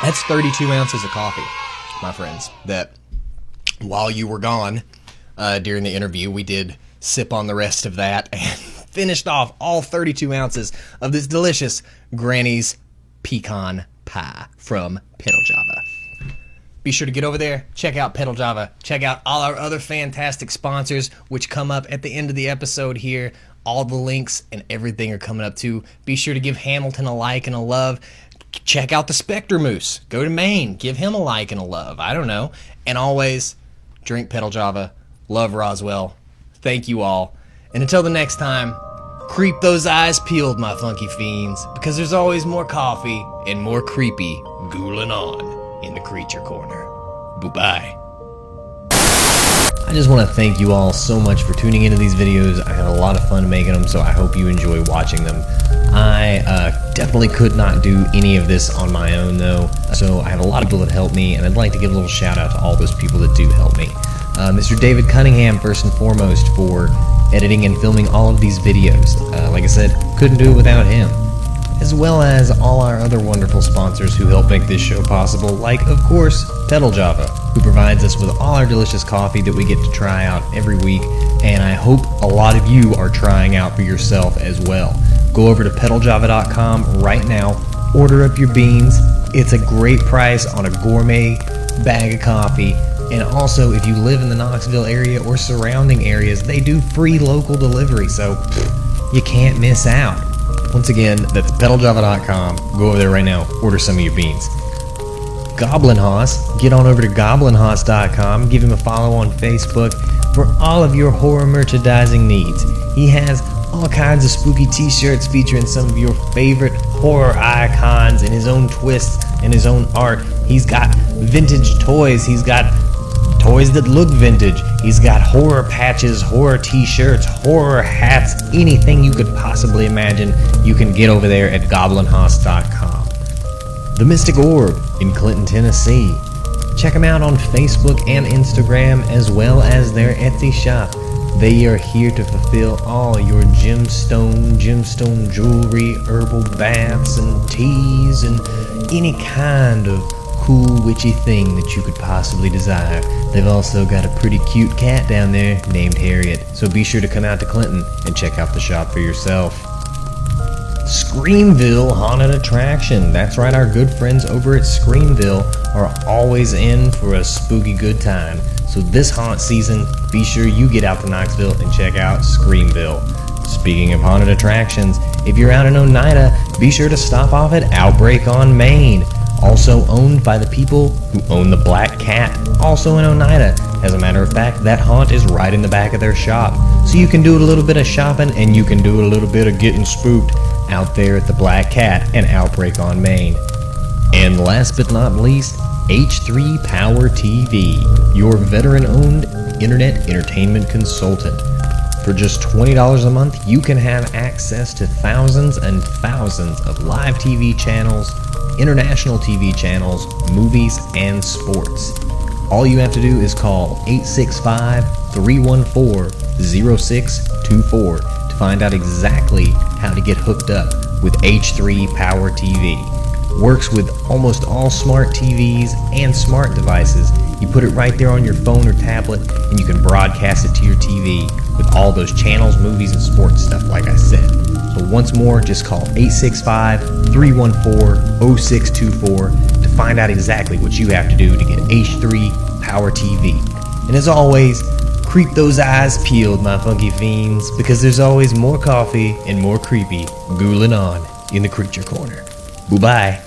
That's 32 ounces of coffee, my friends, that while you were gone during the interview, we did sip on the rest of that and finished off all 32 ounces of this delicious Granny's pecan pie from Pedal Java. Be sure to get over there, check out Pedal Java, check out all our other fantastic sponsors, which come up at the end of the episode here. All the links and everything are coming up too. Be sure to give Hamilton a like and a love. Check out the Spectre Moose. Go to Maine. Give him a like and a love. I don't know. And always, drink Pedal Java. Love Roswell. Thank you all. And until the next time, creep those eyes peeled, my funky fiends, because there's always more coffee and more creepy ghouling on in the Kreature Korner. Bye-bye. I just want to thank you all so much for tuning into these videos. I had a lot of fun making them, so I hope you enjoy watching them. I definitely could not do any of this on my own, though, so I have a lot of people that help me, and I'd like to give a little shout out to all those people that do help me. Mr. David Cunningham, first and foremost, for editing and filming all of these videos. Like I said, couldn't do it without him. As well as all our other wonderful sponsors who help make this show possible, like, of course, Pedal Java, who provides us with all our delicious coffee that we get to try out every week, and I hope a lot of you are trying out for yourself as well. Go over to pedaljava.com right now, order up your beans. It's a great price on a gourmet bag of coffee, and also if you live in the Knoxville area or surrounding areas, they do free local delivery, so you can't miss out. Once again, that's pedaljava.com. Go over there right now, order some of your beans. GOBLINHAUS, get on over to GOBLINHAUS.com, give him a follow on Facebook for all of your horror merchandising needs. He has all kinds of spooky t-shirts featuring some of your favorite horror icons and his own twists and his own art. He's got vintage toys, he's got toys that look vintage, he's got horror patches, horror t-shirts, horror hats, anything you could possibly imagine, you can get over there at GOBLINHAUS.com. The Mystic Orb in Clinton, Tennessee. Check them out on Facebook and Instagram, as well as their Etsy shop. They are here to fulfill all your gemstone jewelry, herbal baths and teas, and any kind of cool witchy thing that you could possibly desire. They've also got a pretty cute cat down there named Harriet, so be sure to come out to Clinton and check out the shop for yourself. Screamville Haunted Attraction. That's right, our good friends over at Screamville are always in for a spooky good time. So this haunt season, be sure you get out to Knoxville and check out Screamville. Speaking of haunted attractions, if you're out in Oneida, be sure to stop off at Outbreak on Main. Also owned by the people who own the Black Cat, also in Oneida. As a matter of fact, that haunt is right in the back of their shop. So you can do a little bit of shopping and you can do a little bit of getting spooked out there at the Black Cat and Outbreak on Main. And last but not least, H3 Power TV, your veteran-owned internet entertainment consultant. For just $20 a month, you can have access to thousands and thousands of live TV channels, international TV channels, movies, and sports. All you have to do is call 865-314-0624 to find out exactly how to get hooked up with H3 Power TV. Works with almost all smart TVs and smart devices. You put it right there on your phone or tablet and you can broadcast it to your TV with all those channels, movies, and sports stuff like I said. So once more, just call 865-314-0624 to find out exactly what you have to do to get H3 Power TV. And as always, creep those eyes peeled, my funky fiends, because there's always more coffee and more creepy ghouling on in the Kreature Korner. Bye-bye.